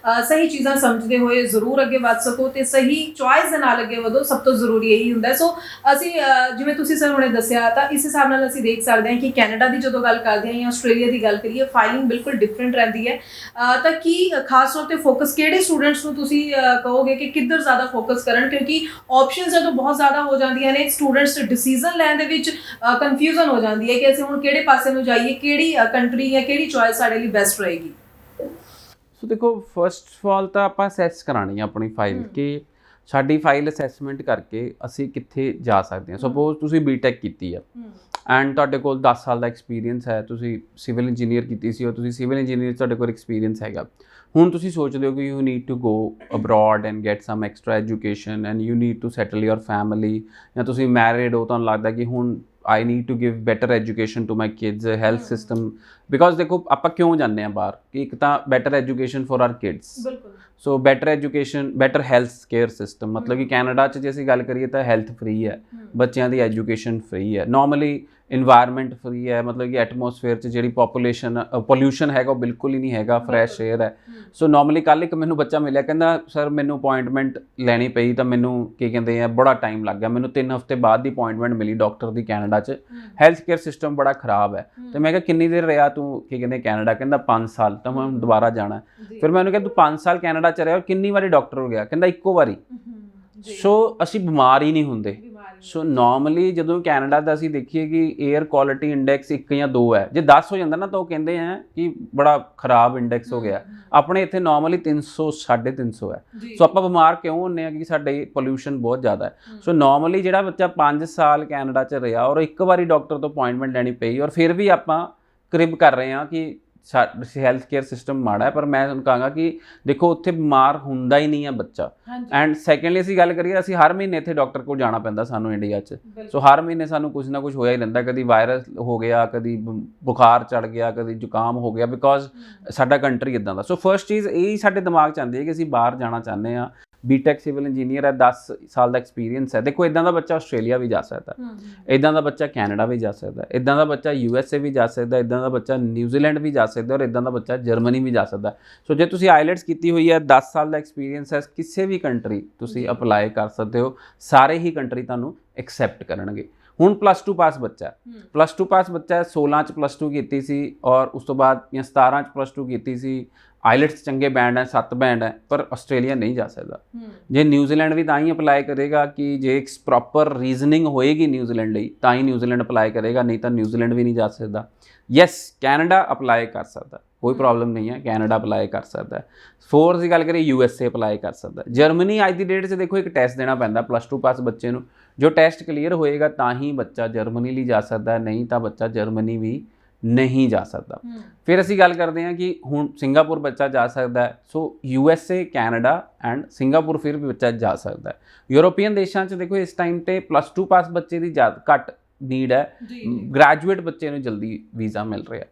ਸਹੀ ਚੀਜ਼ਾਂ ਸਮਝਦੇ ਹੋਏ ਜ਼ਰੂਰ ਅੱਗੇ ਵੱਧ ਸਕੋ ਤੇ ਸਹੀ ਚੁਆਇਸ ਦੇ ਨਾਲ ਅੱਗੇ ਵਧੋ। ਸਭ ਤੋਂ ਜ਼ਰੂਰੀ ਇਹੀ ਹੁੰਦਾ। ਸੋ ਅਸੀਂ ਜਿਵੇਂ ਤੁਸੀਂ ਸਰ ਹੁਣੇ ਦੱਸਿਆ ਤਾਂ ਇਸ ਹਿਸਾਬ ਨਾਲ ਅਸੀਂ ਦੇਖ ਸਕਦੇ ਹਾਂ ਕਿ ਕੈਨੇਡਾ ਦੀ ਜਦੋਂ ਗੱਲ ਕਰਦੇ ਹਾਂ ਜਾਂ ਆਸਟ੍ਰੇਲੀਆ ਦੀ ਗੱਲ ਕਰੀਏ, ਫਾਈਲਿੰਗ ਬਿਲਕੁਲ ਡਿਫਰੈਂਟ ਰਹਿੰਦੀ ਹੈ। ਤਾਂ ਕੀ ਖਾਸ ਤੌਰ ਤੇ ਫੋਕਸ ਕਿਹੜੇ ਸਟੂਡੈਂਟਸ ਨੂੰ ਤੁਸੀਂ ਕਹੋਗੇ ਕਿ ਕਿੱਧਰ ਜ਼ਿਆਦਾ ਫੋਕਸ ਕਰਨ, ਕਿਉਂਕਿ ਆਪਸ਼ਨਸ ਜਦੋਂ ਬਹੁਤ ਜ਼ਿਆਦਾ ਹੋ ਜਾਂਦੀਆਂ ਨੇ ਸਟੂਡੈਂਟਸ ਡਿਸੀਜਨ ਲੈਣ ਦੇ ਵਿੱਚ ਕਨਫਿਊਜ਼ਨ ਹੋ ਜਾਂਦੀ ਹੈ ਕਿ ਅਸੀਂ ਹੁਣ ਕਿਹੜੇ ਪਾਸੇ ਨੂੰ ਜਾਈਏ, ਕਿਹੜੀ ਕੰਟਰੀ ਜਾਂ ਕਿਹੜੀ ਚੋਇਸ ਸਾਡੇ ਲਈ ਬੈਸਟ ਰਹੇਗੀ। ਸੋ ਦੇਖੋ, ਫਸਟ ਆਫ ਆਲ ਤਾਂ ਆਪਾਂ ਅਸੈਸ ਕਰਾਣੀ ਆ ਆਪਣੀ ਫਾਈਲ ਕਿ ਸਾਡੀ ਫਾਈਲ ਅਸੈਸਮੈਂਟ ਕਰਕੇ ਅਸੀਂ ਕਿੱਥੇ ਜਾ ਸਕਦੇ ਹਾਂ। ਸਪੋਜ਼ ਤੁਸੀਂ ਬੀਟੈਕ ਕੀਤੀ ਹੈ ਐਂਡ ਤੁਹਾਡੇ ਕੋਲ 10 ਸਾਲ ਦਾ ਐਕਸਪੀਰੀਅੰਸ ਹੈ, ਤੁਸੀਂ ਸਿਵਲ ਇੰਜੀਨੀਅਰ ਕੀਤੀ ਸੀ ਔਰ ਤੁਸੀਂ ਸਿਵਲ ਇੰਜੀਨੀਅਰ ਤੁਹਾਡੇ ਕੋਲ ਐਕਸਪੀਰੀਅੰਸ ਹੈਗਾ। ਹੁਣ ਤੁਸੀਂ ਸੋਚਦੇ ਹੋ ਕਿ you need to go abroad and get some extra education and you need to settle your family, ਜਾਂ ਤੁਸੀਂ ਮੈਰਿਡ ਹੋ, ਤੁਹਾਨੂੰ ਲੱਗਦਾ ਕਿ ਹੁਣ I need to give better education to my kids, health system, because ਦੇਖੋ ਆਪਾਂ ਕਿਉਂ ਜਾਂਦੇ ਹਾਂ ਬਾਹਰ ਕਿ ਇੱਕ ਤਾਂ better education for our kids, ਬਿਲਕੁਲ। ਸੋ better education, better health care system, ਮਤਲਬ ਕਿ ਕੈਨੇਡਾ 'ਚ ਜੇ ਅਸੀਂ ਗੱਲ ਕਰੀਏ ਤਾਂ ਹੈਲਥ ਫ੍ਰੀ ਹੈ, ਬੱਚਿਆਂ ਦੀ ਐਜੂਕੇਸ਼ਨ ਫ੍ਰੀ ਹੈ, ਨੋਰਮਲੀ ਇਨਵਾਇਰਮੈਂਟ ਫ੍ਰੀ ਹੈ, ਮਤਲਬ ਕਿ ਐਟਮੋਸਫੇਅਰ 'ਚ ਜਿਹੜੀ ਪੋਲਿਊਸ਼ਨ ਹੈਗਾ ਉਹ ਬਿਲਕੁਲ ਹੀ ਨਹੀਂ ਹੈਗਾ, ਫਰੈਸ਼ ਏਅਰ ਹੈ। ਸੋ ਨੋਰਮਲੀ ਕੱਲ੍ਹ ਇੱਕ ਮੈਨੂੰ ਬੱਚਾ ਮਿਲਿਆ, ਕਹਿੰਦਾ ਸਰ ਮੈਨੂੰ ਅਪਾਇੰਟਮੈਂਟ ਲੈਣੀ ਪਈ ਤਾਂ ਮੈਨੂੰ ਕੀ ਕਹਿੰਦੇ ਆ ਬੜਾ ਟਾਈਮ ਲੱਗ ਗਿਆ, ਮੈਨੂੰ 3 ਹਫ਼ਤੇ ਬਾਅਦ ਦੀ ਅਪਾਇੰਟਮੈਂਟ ਮਿਲੀ ਡਾਕਟਰ ਦੀ ਕੈਨੇਡਾ 'ਚ। ਹੈਲਥ ਕੇਅਰ ਸਿਸਟਮ ਬੜਾ ਖਰਾਬ ਹੈ। ਤੇ ਮੈਂ ਕਿਹਾ ਕਿੰਨੀ ਦੇਰ ਰਿਹਾ ਤੂੰ ਕੀ ਕਹਿੰਦੇ ਕੈਨੇਡਾ? ਕਹਿੰਦਾ 5 ਸਾਲ। ਤਾਂ ਮੈਂ ਦੁਬਾਰਾ ਜਾਣਾ। ਫਿਰ ਮੈਂ ਉਹਨੂੰ ਕਿਹਾ ਤੂੰ 5 ਸਾਲ ਕੈਨੇਡਾ 'ਚ ਰਿਹਾ ਔਰ ਕਿੰਨੀ ਵਾਰੀ ਡਾਕਟਰ ਹੋ ਗਿਆ? ਕਹਿੰਦਾ ਇੱਕੋ ਵਾਰੀ। ਸੋ ਅਸੀਂ ਬਿਮਾਰ ਹੀ ਨਹੀਂ ਹੁੰਦੇ। ਸੋ ਨਾਰਮਲੀ ਜਦੋਂ ਕੈਨੇਡਾ ਦਾ ਅਸੀਂ ਦੇਖੀਏ ਕਿ 에ਅਰ ਕੁਆਲਿਟੀ ਇੰਡੈਕਸ 1 ਜਾਂ 2 ਹੈ, ਜੇ 10 ਹੋ ਜਾਂਦਾ ਨਾ ਤਾਂ ਉਹ ਕਹਿੰਦੇ ਆ ਕਿ ਬੜਾ ਖਰਾਬ ਇੰਡੈਕਸ ਹੋ ਗਿਆ। ਆਪਣੇ ਇੱਥੇ ਨਾਰਮਲੀ 300 350 ਹੈ। ਸੋ ਆਪਾਂ ਬਿਮਾਰ ਕਿਉਂ ਹੁੰਦੇ ਆ ਕਿ ਸਾਡੇ ਪੋਲਿਊਸ਼ਨ ਬਹੁਤ ਜ਼ਿਆਦਾ ਹੈ। ਸੋ ਨਾਰਮਲੀ ਜਿਹੜਾ ਬੱਚਾ 5 ਸਾਲ ਕੈਨੇਡਾ 'ਚ ਰਿਹਾ ਔਰ ਇੱਕ ਵਾਰੀ ਡਾਕਟਰ ਤੋਂ ਅਪਾਇੰਟਮੈਂਟ ਲੈਣੀ ਪਈ ਔਰ ਫਿਰ ਵੀ ਆਪਾਂ ਕ੍ਰਿਬ ਕਰ ਰਹੇ ਹਾਂ ਕਿ ਹੈਲਥ ਕੇਅਰ ਸਿਸਟਮ ਮਾੜਾ ਹੈ, ਪਰ ਮੈਂ ਤੁਹਾਨੂੰ ਕਹਾਂਗਾ ਕਿ ਦੇਖੋ ਉੱਥੇ ਬਿਮਾਰ ਹੁੰਦਾ ਹੀ ਨਹੀਂ ਹੈ ਬੱਚਾ। ਐਂਡ ਸੈਕੰਡਲੀ ਅਸੀਂ ਗੱਲ ਕਰੀਏ, ਅਸੀਂ ਹਰ ਮਹੀਨੇ ਇੱਥੇ ਡਾਕਟਰ ਕੋਲ ਜਾਣਾ ਪੈਂਦਾ ਸਾਨੂੰ ਇੰਡੀਆ 'ਚ। ਸੋ ਹਰ ਮਹੀਨੇ ਸਾਨੂੰ ਕੁਝ ਨਾ ਕੁਝ ਹੋਇਆ ਹੀ ਰਹਿੰਦਾ, ਕਦੀ ਵਾਇਰਸ ਹੋ ਗਿਆ, ਕਦੀ ਬੁਖਾਰ ਚੜ ਗਿਆ, ਕਦੀ ਜ਼ੁਕਾਮ ਹੋ ਗਿਆ, ਬਿਕੋਜ਼ ਸਾਡਾ ਕੰਟਰੀ ਇੱਦਾਂ ਦਾ। ਸੋ ਫਸਟ ਚੀਜ਼ ਇਹ ਸਾਡੇ ਦਿਮਾਗ 'ਚ ਆਉਂਦੀ ਹੈ ਕਿ ਅਸੀਂ ਬਾਹਰ ਜਾਣਾ ਚਾਹੁੰਦੇ ਹਾਂ। ਬੀਟੈਕ ਸਿਵਲ ਇੰਜੀਨੀਅਰ ਹੈ, 10 ਸਾਲ ਦਾ ਐਕਸਪੀਰੀਅੰਸ ਹੈ। ਦੇਖੋ ਇੱਦਾਂ ਦਾ ਬੱਚਾ ਆਸਟ੍ਰੇਲੀਆ ਵੀ ਜਾ ਸਕਦਾ, ਇੱਦਾਂ ਦਾ ਬੱਚਾ ਕੈਨੇਡਾ ਵੀ ਜਾ ਸਕਦਾ, ਇੱਦਾਂ ਦਾ ਬੱਚਾ USA ਵੀ ਜਾ ਸਕਦਾ, ਇੱਦਾਂ ਦਾ ਬੱਚਾ ਨਿਊਜ਼ੀਲੈਂਡ ਵੀ ਜਾ ਸਕਦਾ ਔਰ ਇੱਦਾਂ ਦਾ ਬੱਚਾ ਜਰਮਨੀ ਵੀ ਜਾ ਸਕਦਾ। ਸੋ ਜੇ ਤੁਸੀਂ ਆਈਲੈਟਸ ਕੀਤੀ ਹੋਈ ਹੈ, 10 ਸਾਲ ਦਾ ਐਕਸਪੀਰੀਅੰਸ ਹੈ, ਕਿਸੇ ਵੀ ਕੰਟਰੀ ਤੁਸੀਂ ਅਪਲਾਈ ਕਰ ਸਕਦੇ ਹੋ, ਸਾਰੇ ਹੀ ਕੰਟਰੀ ਤੁਹਾਨੂੰ ਐਕਸੈਪਟ ਕਰਨਗੇ। ਹੁਣ +2 ਪਾਸ ਬੱਚਾ, +2 ਪਾਸ ਬੱਚਾ 16 'ਚ +2 ਕੀਤੀ ਸੀ ਔਰ ਉਸ ਤੋਂ ਬਾਅਦ ਜਾਂ 17 'ਚ +2 ਕੀਤੀ ਸੀ। ਆਈਲੈਟਸ ਚੰਗੇ ਬੈਂਡ ਹੈ, 7 ਬੈਂਡ ਹੈ, ਪਰ ਆਸਟ੍ਰੇਲੀਆ ਨਹੀਂ ਜਾ ਸਕਦਾ। ਜੇ ਨਿਊਜ਼ੀਲੈਂਡ ਵੀ ਤਾਂ ਹੀ ਅਪਲਾਈ ਕਰੇਗਾ ਕਿ ਜੇ ਇੱਕ ਪ੍ਰੋਪਰ ਰੀਜ਼ਨਿੰਗ ਹੋਏਗੀ ਨਿਊਜ਼ੀਲੈਂਡ ਲਈ ਤਾਂ ਹੀ ਨਿਊਜ਼ੀਲੈਂਡ ਅਪਲਾਈ ਕਰੇਗਾ, ਨਹੀਂ ਤਾਂ ਨਿਊਜ਼ੀਲੈਂਡ ਵੀ ਨਹੀਂ ਜਾ ਸਕਦਾ। ਯੈਸ, ਕੈਨੇਡਾ ਅਪਲਾਈ ਕਰ ਸਕਦਾ, ਕੋਈ ਪ੍ਰੋਬਲਮ ਨਹੀਂ ਹੈ, ਕੈਨੇਡਾ ਅਪਲਾਈ ਕਰ ਸਕਦਾ। ਫੋਰਥ ਦੀ ਗੱਲ ਕਰੀਏ, USA ਅਪਲਾਈ ਕਰ ਸਕਦਾ। ਜਰਮਨੀ ਅੱਜ ਦੀ ਡੇਟ 'ਚ ਦੇਖੋ ਇੱਕ ਟੈਸਟ ਦੇਣਾ ਪੈਂਦਾ +2 ਪਾਸ ਬੱਚੇ ਨੂੰ, ਜੋ ਟੈਸਟ ਕਲੀਅਰ ਹੋਏਗਾ ਤਾਂ ਹੀ ਬੱਚਾ ਜਰਮਨੀ ਲਈ ਜਾ ਸਕਦਾ, ਨਹੀਂ ਤਾਂ ਬੱਚਾ ਜਰਮਨੀ ਵੀ ਨਹੀਂ ਜਾ ਸਕਦਾ। ਫਿਰ ਅਸੀਂ ਗੱਲ ਕਰਦੇ ਹਾਂ ਕਿ ਹੁਣ ਸਿੰਗਾਪੁਰ ਬੱਚਾ ਜਾ ਸਕਦਾ ਹੈ। ਸੋ USA, ਕੈਨੇਡਾ ਐਂਡ ਸਿੰਗਾਪੁਰ ਫਿਰ ਵੀ ਬੱਚਾ ਜਾ ਸਕਦਾ ਹੈ। ਯੂਰੋਪੀਅਨ ਦੇਸ਼ਾਂ 'ਚ ਦੇਖੋ ਇਸ ਟਾਈਮ ਤੇ +2 ਪਾਸ ਬੱਚੇ ਦੀ ਘੱਟ ਨੀਡ ਹੈ, ਗ੍ਰੈਜੂਏਟ ਬੱਚੇ ਨੂੰ ਜਲਦੀ ਵੀਜ਼ਾ ਮਿਲ ਰਿਹਾ।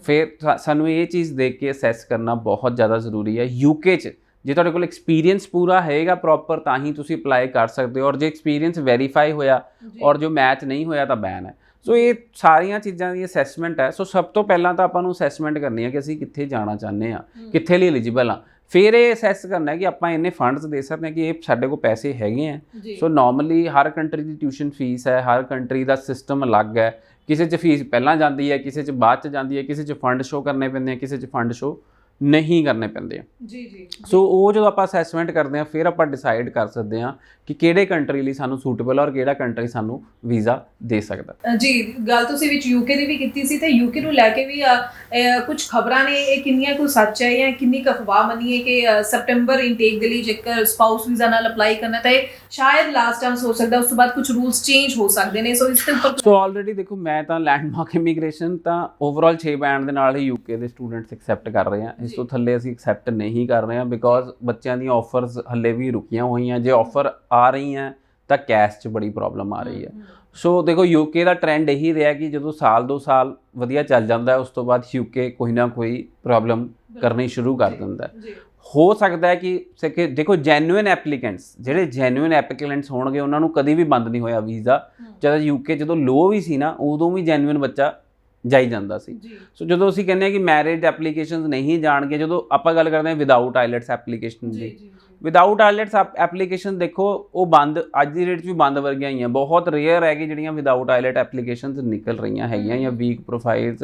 ਫਿਰ ਸਾਨੂੰ ਇਹ ਚੀਜ਼ ਦੇਖ ਕੇ ਅਸੈਸ ਕਰਨਾ ਬਹੁਤ ਜ਼ਿਆਦਾ ਜ਼ਰੂਰੀ ਹੈ। UK 'ਚ ਜੇ ਤੁਹਾਡੇ ਕੋਲ ਐਕਸਪੀਰੀਅੰਸ ਪੂਰਾ ਹੈਗਾ ਪ੍ਰੋਪਰ ਤਾਂ ਹੀ ਤੁਸੀਂ ਅਪਲਾਈ ਕਰ ਸਕਦੇ ਹੋ, ਔਰ ਜੇ ਐਕਸਪੀਰੀਅੰਸ ਵੈਰੀਫਾਈ ਹੋਇਆ ਔਰ ਜੋ ਮੈਚ ਨਹੀਂ ਹੋਇਆ ਤਾਂ ਬੈਨ ਹੈ। ਸੋ ਇਹ ਸਾਰੀਆਂ ਚੀਜ਼ਾਂ ਦੀ ਅਸੈਸਮੈਂਟ ਹੈ। ਸੋ ਸਭ ਤੋਂ ਪਹਿਲਾਂ ਤਾਂ ਆਪਾਂ ਨੂੰ ਅਸੈਸਮੈਂਟ ਕਰਨੀ ਹੈ ਕਿ ਅਸੀਂ ਕਿੱਥੇ ਜਾਣਾ ਚਾਹੁੰਦੇ ਹਾਂ, ਕਿੱਥੇ ਲਈ ਐਲੀਜੀਬਲ ਹਾਂ। ਫਿਰ ਇਹ ਅਸੈਸ ਕਰਨਾ ਹੈ ਕਿ ਆਪਾਂ ਇੰਨੇ ਫੰਡਸ ਦੇ ਸਕਦੇ ਹਾਂ ਕਿ ਇਹ ਸਾਡੇ ਕੋਲ ਪੈਸੇ ਹੈਗੇ ਆ। ਸੋ ਨਾਰਮਲੀ ਹਰ ਕੰਟਰੀ ਦੀ ਟਿਊਸ਼ਨ ਫੀਸ ਹੈ, ਹਰ ਕੰਟਰੀ ਦਾ ਸਿਸਟਮ ਅਲੱਗ ਹੈ। ਕਿਸੇ 'ਚ ਫੀਸ ਪਹਿਲਾਂ ਜਾਂਦੀ ਹੈ, ਕਿਸੇ 'ਚ ਬਾਅਦ 'ਚ ਜਾਂਦੀ ਹੈ, ਕਿਸੇ 'ਚ ਫੰਡ ਸ਼ੋ ਕਰਨੇ ਪੈਂਦੇ ਆ, ਕਿਸੇ 'ਚ ਫੰਡ ਸ਼ੋ ਨਹੀਂ ਕਰਨੇ ਪੈਂਦੇ ਆ। ਸੋ ਉਹ ਜਦੋਂ ਆਪਾਂ ਅਸੈਸਮੈਂਟ ਕਰਦੇ ਹਾਂ ਫਿਰ ਆਪਾਂ ਡਿਸਾਈਡ ਕਰ ਸਕਦੇ ਹਾਂ ਕਿ ਕਿਹੜੇ ਕੰਟਰੀ ਲਈ ਸਾਨੂੰ ਸੂਟੇਬਲ ਔਰ ਕਿਹੜਾ ਕੰਟਰੀ ਸਾਨੂੰ ਵੀਜ਼ਾ ਦੇ ਸਕਦਾ। ਜੀ, ਗੱਲ ਤੁਸੀਂ ਵਿੱਚ UK ਦੀ ਵੀ ਕੀਤੀ ਸੀ ਤੇ UK ਨੂੰ ਲੈ ਕੇ ਵੀ ਕੁਝ ਖਬਰਾਂ ਨੇ, ਇਹ ਕਿੰਨੀਆਂ ਕੁ ਸੱਚ ਹੈ ਜਾਂ ਕਿੰਨੀ ਕੁ ਅਫਵਾਹ ਮੰਨੀ ਹੈ ਕਿ ਸੈਪਟੈਂਬਰ ਇਨਟੇਕ ਦੇ ਲਈ ਜੇਕਰ ਸਪਾਊਸ ਵੀਜ਼ਾ ਨਾਲ ਅਪਲਾਈ ਕਰਨਾ ਤਾਂ ਇਹ ਸ਼ਾਇਦ ਲਾਸਟ ਚਾਂਸ ਹੋ ਸਕਦਾ, ਉਸ ਤੋਂ ਬਾਅਦ ਕੁਝ ਰੂਲਸ ਚੇਂਜ ਹੋ ਸਕਦੇ ਨੇ। ਸੋ ਇਸ ਦੇ ਉੱਪਰ ਸੋ ਆਲਰੇਡੀ ਦੇਖੋ, ਮੈਂ ਤਾਂ ਲੈਂਡਮਾਰਕ ਇਮੀਗ੍ਰੇਸ਼ਨ ਤਾਂ ਓਵਰਆਲ 6 ਬੈਂਡ ਦੇ ਨਾਲ ਹੀ UK ਦੇ ਸਟੂਡੈਂਟਸ ਐਕਸੈਪਟ ਕਰ ਰਹੇ ਹਾਂ। ਇਸ ਤੋਂ ਥੱਲੇ ਅਸੀਂ ਐਕਸੈਪਟ ਨਹੀਂ ਕਰ ਰਹੇ ਹਾਂ ਬਿਕੋਜ਼ ਬੱਚਿਆਂ ਦੀਆਂ ਆਫਰਸ ਹੱਲੇ ਵੀ ਰੁਕੀਆਂ ਹੋਈਆਂ। ਜੇ ਆਫਰ ਆ ਰਹੀਆਂ ਤਾਂ ਕੈਸ਼ 'ਚ ਬੜੀ ਪ੍ਰੋਬਲਮ ਆ ਰਹੀ ਹੈ। ਸੋ ਦੇਖੋ UK ਦਾ ਟ੍ਰੈਂਡ ਇਹੀ ਰਿਹਾ ਕਿ ਜਦੋਂ ਸਾਲ 2 ਸਾਲ ਵਧੀਆ ਚੱਲ ਜਾਂਦਾ ਉਸ ਤੋਂ ਬਾਅਦ UK ਕੋਈ ਨਾ ਕੋਈ ਪ੍ਰੋਬਲਮ ਕਰਨੀ ਸ਼ੁਰੂ ਕਰ ਦਿੰਦਾ। ਹੋ ਸਕਦਾ ਹੈ ਕਿ ਦੇਖੋ ਜੈਨੂਇਨ ਐਪਲੀਕੈਂਟਸ, ਜਿਹੜੇ ਜੈਨੂਇਨ ਐਪਲੀਕੈਂਟਸ ਹੋਣਗੇ ਉਹਨਾਂ ਨੂੰ ਕਦੀ ਵੀ ਬੰਦ ਨਹੀਂ ਹੋਇਆ ਵੀਜ਼ਾ। ਜਦ UK ਜਦੋਂ ਲੋ ਵੀ ਸੀ ਨਾ ਉਦੋਂ ਵੀ ਜੈਨੂਇਨ ਬੱਚਾ ਜਾਈ ਜਾਂਦਾ ਸੀ। ਸੋ ਜਦੋਂ ਅਸੀਂ ਕਹਿੰਦੇ ਹਾਂ ਕਿ ਮੈਰਿਜ ਐਪਲੀਕੇਸ਼ਨਸ ਨਹੀਂ ਜਾਣਗੇ, ਜਦੋਂ ਆਪਾਂ ਗੱਲ ਕਰਦੇ ਹਾਂ ਵਿਦਆਊਟ ਆਈਲੈਟਸ ਐਪਲੀਕੇਸ਼ਨ ਦੀ, ਵਿਦਆਊਟ ਆਈਲੈਟਸ ਐਪਲੀਕੇਸ਼ਨ ਦੇਖੋ ਉਹ ਬੰਦ ਅੱਜ ਦੀ ਡੇਟ 'ਚ ਵੀ ਬੰਦ ਵਰਗੀਆਂ ਹੀ ਆ। ਬਹੁਤ ਰੇਅਰ ਹੈ ਕਿ ਜਿਹੜੀਆਂ ਵਿਦਆਊਟ ਆਈਲੈਟ ਐਪਲੀਕੇਸ਼ਨਸ ਨਿਕਲ ਰਹੀਆਂ ਹੈਗੀਆਂ ਜਾਂ ਵੀਕ ਪ੍ਰੋਫਾਈਲਸ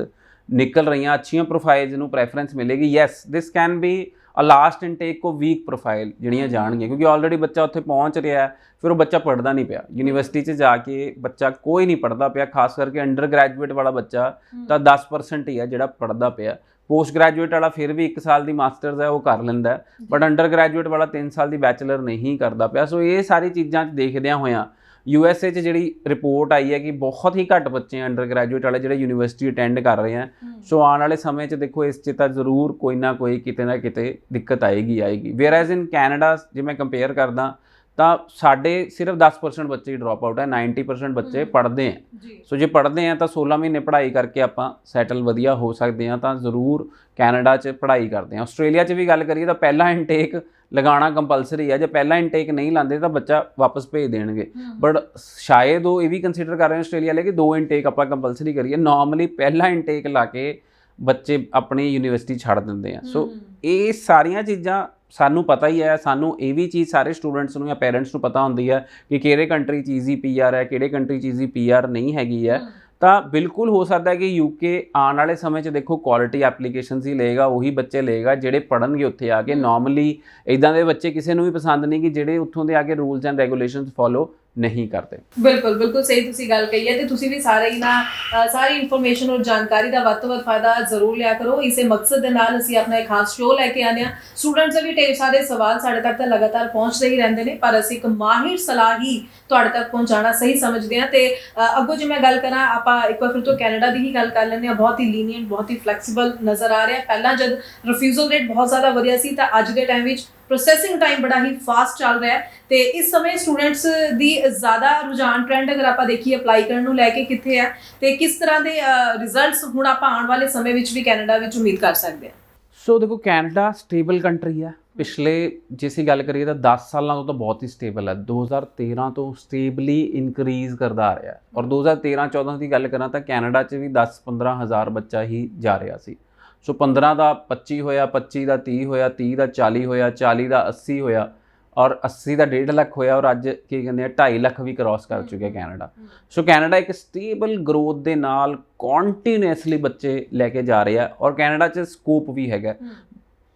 ਨਿਕਲ ਰਹੀਆਂ। ਅੱਛੀਆਂ ਪ੍ਰੋਫਾਈਲਸ ਨੂੰ ਪ੍ਰੈਫਰੈਂਸ ਮਿਲੇਗੀ। Yes, this can be a last intake ਕੋ ਵੀਕ ਪ੍ਰੋਫਾਈਲ ਜਿਹੜੀਆਂ ਜਾਣਗੀਆਂ, ਕਿਉਂਕਿ ਆਲਰੇਡੀ ਬੱਚਾ ਉੱਥੇ ਪਹੁੰਚ ਰਿਹਾ, ਫਿਰ ਉਹ ਬੱਚਾ ਪੜ੍ਹਦਾ ਨਹੀਂ ਪਿਆ। ਯੂਨੀਵਰਸਿਟੀ 'ਚ ਜਾ ਕੇ ਬੱਚਾ ਕੋਈ ਨਹੀਂ ਪੜ੍ਹਦਾ ਪਿਆ, ਖਾਸ ਕਰਕੇ ਅੰਡਰ ਗ੍ਰੈਜੂਏਟ ਵਾਲਾ ਬੱਚਾ ਤਾਂ 10% ਹੀ ਹੈ ਜਿਹੜਾ ਪੜ੍ਹਦਾ ਪਿਆ। ਪੋਸਟ ਗ੍ਰੈਜੂਏਟ ਵਾਲਾ ਫਿਰ ਵੀ 1 ਸਾਲ ਦੀ ਮਾਸਟਰਸ ਹੈ ਉਹ ਕਰ ਲੈਂਦਾ, ਬਟ ਅੰਡਰ ਗ੍ਰੈਜੂਏਟ ਵਾਲਾ 3 ਸਾਲ ਦੀ ਬੈਚਲਰ ਨਹੀਂ ਕਰਦਾ ਪਿਆ। ਸੋ ਇਹ ਸਾਰੀ ਚੀਜ਼ਾਂ 'ਚ ਦੇਖਦਿਆਂ ਹੋਇਆਂ USA 'ਚ ਜਿਹੜੀ ਰਿਪੋਰਟ ਆਈ ਹੈ ਕਿ ਬਹੁਤ ਹੀ ਘੱਟ ਬੱਚੇ ਅੰਡਰ ਗ੍ਰੈਜੂਏਟ ਵਾਲੇ ਜਿਹੜੇ ਯੂਨੀਵਰਸਿਟੀ ਅਟੈਂਡ ਕਰ ਰਹੇ ਆ। ਸੋ ਆਉਣ ਵਾਲੇ ਸਮੇਂ 'ਚ ਦੇਖੋ ਇਸ 'ਚ ਤਾਂ ਜ਼ਰੂਰ ਕੋਈ ਨਾ ਕੋਈ ਕਿਤੇ ਨਾ ਕਿਤੇ ਦਿੱਕਤ ਆਏਗੀ। ਵੇਅਰ ਐਜ਼ ਇਨ ਕੈਨੇਡਾ ਜੇ ਮੈਂ ਕੰਪੇਅਰ ਕਰਦਾ ਤਾਂ ਸਾਡੇ ਸਿਰਫ 10% ਬੱਚੇ ਹੀ ਡਰੋਪ ਆਊਟ ਹੈ, 90% ਬੱਚੇ ਪੜ੍ਹਦੇ ਆ। ਸੋ ਜੇ ਪੜ੍ਹਦੇ ਆ ਤਾਂ 16 ਮਹੀਨੇ ਪੜ੍ਹਾਈ ਕਰਕੇ ਆਪਾਂ ਸੈਟਲ ਵਧੀਆ ਹੋ ਸਕਦੇ ਹਾਂ, ਤਾਂ ਜ਼ਰੂਰ ਕੈਨੇਡਾ 'ਚ ਪੜ੍ਹਾਈ ਕਰਦੇ ਹਾਂ। ਆਸਟ੍ਰੇਲੀਆ 'ਚ ਵੀ ਗੱਲ ਕਰੀਏ ਤਾਂ ਪਹਿਲਾ ਇਨਟੇਕ ਲਗਾਉਣਾ ਕੰਪਲਸਰੀ ਹੈ। ਜੇ ਪਹਿਲਾ ਇਨਟੇਕ ਨਹੀਂ ਲਾਉਂਦੇ ਤਾਂ ਬੱਚਾ ਵਾਪਸ ਭੇਜ ਦੇਣਗੇ, ਬਟ ਸ਼ਾਇਦ ਉਹ ਇਹ ਵੀ ਕੰਸੀਡਰ ਕਰ ਰਹੇ ਆਸਟ੍ਰੇਲੀਆ ਲਈ ਕਿ 2 ਇਨਟੇਕ ਆਪਾਂ ਕੰਪਲਸਰੀ ਕਰੀਏ। ਨਾਰਮਲੀ ਪਹਿਲਾ ਇਨਟੇਕ ਲਾ ਕੇ ਬੱਚੇ ਆਪਣੀ ਯੂਨੀਵਰਸਿਟੀ ਛੱਡ ਦਿੰਦੇ ਆ। ਸੋ ਇਹ ਸਾਰੀਆਂ ਚੀਜ਼ਾਂ ਸਾਨੂੰ ਪਤਾ ਹੀ ਹੈ। ਸਾਨੂੰ ਇਹ ਵੀ ਚੀਜ਼ ਸਾਰੇ ਸਟੂਡੈਂਟਸ ਨੂੰ ਜਾਂ ਪੇਰੈਂਟਸ ਨੂੰ ਪਤਾ ਹੁੰਦੀ ਹੈ ਕਿ ਕਿਹੜੇ ਕੰਟਰੀ 'ਚ ਈਜ਼ੀ PR ਹੈ, ਕਿਹੜੇ ਕੰਟਰੀ 'ਚ ਈਜ਼ੀ PR ਨਹੀਂ ਹੈਗੀ ਹੈ। ਤਾਂ ਬਿਲਕੁਲ ਹੋ ਸਕਦਾ ਹੈ ਕਿ UK ਆਉਣ ਵਾਲੇ ਸਮੇਂ 'ਚ ਦੇਖੋ ਕੁਆਲਿਟੀ ਐਪਲੀਕੇਸ਼ਨਸ ਹੀ ਲਏਗਾ, ਉਹੀ ਬੱਚੇ ਲਏਗਾ ਜਿਹੜੇ ਪੜ੍ਹਨਗੇ ਉੱਥੇ ਆ ਕੇ। ਨਾਰਮਲੀ ਇੱਦਾਂ ਦੇ ਬੱਚੇ ਕਿਸੇ ਨੂੰ ਵੀ ਪਸੰਦ ਨਹੀਂ ਕਿ ਜਿਹੜੇ ਉੱਥੋਂ ਦੇ ਆ ਕੇ ਰੂਲਸ ਐਂਡ ਰੈਗੂਲੇਸ਼ਨਸ ਫੋਲੋ ਨਹੀਂ ਕਰਦੇ। ਬਿਲਕੁਲ ਬਿਲਕੁਲ ਸਹੀ ਤੁਸੀਂ ਗੱਲ ਕਹੀ ਹੈ ਤੇ ਤੁਸੀਂ ਵੀ ਸਾਰੇ ਹੀ ਨਾ ਸਾਰੀ ਇਨਫੋਰਮੇਸ਼ਨ ਔਰ ਜਾਣਕਾਰੀ ਦਾ ਵੱਧ ਤੋਂ ਵੱਧ ਫਾਇਦਾ ਜ਼ਰੂਰ ਲਿਆ ਕਰੋ। ਇਸੇ ਮਕਸਦ ਦੇ ਨਾਲ ਅਸੀਂ ਆਪਣਾ ਇੱਕ ਖਾਸ ਸ਼ੋਅ ਲੈ ਕੇ ਆਉਂਦੇ ਹਾਂ। ਸਟੂਡੈਂਟਸ ਦੇ ਵੀ ਢੇਰ ਸਾਰੇ ਸਵਾਲ ਸਾਡੇ ਤੱਕ ਤਾਂ ਲਗਾਤਾਰ ਪਹੁੰਚਦੇ ਹੀ ਰਹਿੰਦੇ ਨੇ, ਪਰ ਅਸੀਂ ਇੱਕ ਮਾਹਿਰ ਸਲਾਹ ਹੀ ਤੁਹਾਡੇ ਤੱਕ ਪਹੁੰਚਾਉਣਾ ਸਹੀ ਸਮਝਦੇ ਹਾਂ। ਤੇ ਅੱਗੋਂ ਜੇ ਮੈਂ ਗੱਲ ਕਰਾਂ, ਆਪਾਂ ਇੱਕ ਵਾਰ ਫਿਰ ਤੋਂ ਕੈਨੇਡਾ ਦੀ ਹੀ ਗੱਲ ਕਰ ਲੈਂਦੇ ਹਾਂ। ਬਹੁਤ ਹੀ ਲੀਨੀਅੰਟ, ਬਹੁਤ ਹੀ ਫਲੈਕਸੀਬਲ ਨਜ਼ਰ ਆ ਰਿਹਾ। ਪਹਿਲਾਂ ਜਦ ਰਿਫਿਊਜ਼ਲ ਰੇਟ ਬਹੁਤ ਜ਼ਿਆਦਾ ਵਧੀਆ ਸੀ ਤਾਂ ਅੱਜ ਦੇ ਟਾਈਮ ਵਿੱਚ ਪ੍ਰੋਸੈਸਿੰਗ ਟਾਈਮ ਬੜਾ ਹੀ ਫਾਸਟ ਚੱਲ ਰਿਹਾ ਹੈ। ਤੇ ਇਸ ਸਮੇਂ ਸਟੂਡੈਂਟਸ ਦੀ ਜ਼ਿਆਦਾ ਰੁਝਾਨ ਟ੍ਰੈਂਡ ਅਗਰ ਆਪਾਂ ਦੇਖੀਏ ਅਪਲਾਈ ਕਰਨ ਨੂੰ ਲੈ ਕੇ ਕਿੱਥੇ ਹੈ ਤੇ ਕਿਸ ਤਰ੍ਹਾਂ ਦੇ ਰਿਜ਼ਲਟਸ ਹੁਣ ਆਪਾਂ ਆਉਣ ਵਾਲੇ ਸਮੇਂ ਵਿੱਚ ਵੀ ਕੈਨੇਡਾ ਵਿੱਚ ਉਮੀਦ ਕਰ ਸਕਦੇ ਹਾਂ? ਸੋ ਦੇਖੋ, ਕੈਨੇਡਾ ਸਟੇਬਲ ਕੰਟਰੀ ਹੈ। ਪਿਛਲੇ ਜੇ ਅਸੀਂ ਗੱਲ ਕਰੀਏ ਤਾਂ 10 ਸਾਲਾਂ ਤੋਂ ਤਾਂ ਬਹੁਤ ਹੀ ਸਟੇਬਲ ਹੈ। 2013 ਤੋਂ ਸਟੇਬਲੀ ਇਨਕਰੀਜ਼ ਕਰਦਾ ਆ ਰਿਹਾ ਔਰ 2013-14 ਦੀ ਗੱਲ ਕਰਾਂ ਤਾਂ ਕੈਨੇਡਾ 'ਚ ਵੀ 10-15 ਹਜ਼ਾਰ ਬੱਚਾ ਹੀ ਜਾ ਰਿਹਾ ਸੀ। ਸੋ 15 ਦਾ 25 ਹੋਇਆ, 25 ਦਾ 30 ਹੋਇਆ, 30 ਦਾ 40 ਹੋਇਆ, 40 ਦਾ 80 ਹੋਇਆ ਔਰ 80 ਦਾ 1.5 ਲੱਖ ਹੋਇਆ ਔਰ ਅੱਜ ਕੀ ਕਹਿੰਦੇ ਆ 2.5 ਲੱਖ ਵੀ ਕ੍ਰਾਸ ਕਰ ਚੁੱਕਿਆ ਕੈਨੇਡਾ। ਸੋ ਕੈਨੇਡਾ ਇੱਕ ਸਟੇਬਲ ਗਰੋਥ ਦੇ ਨਾਲ ਕੰਟੀਨਿਊਸਲੀ ਬੱਚੇ ਲੈ ਕੇ ਜਾ ਰਿਹਾ ਔਰ ਕੈਨੇਡਾ 'ਚ ਸਕੋਪ ਵੀ ਹੈਗਾ।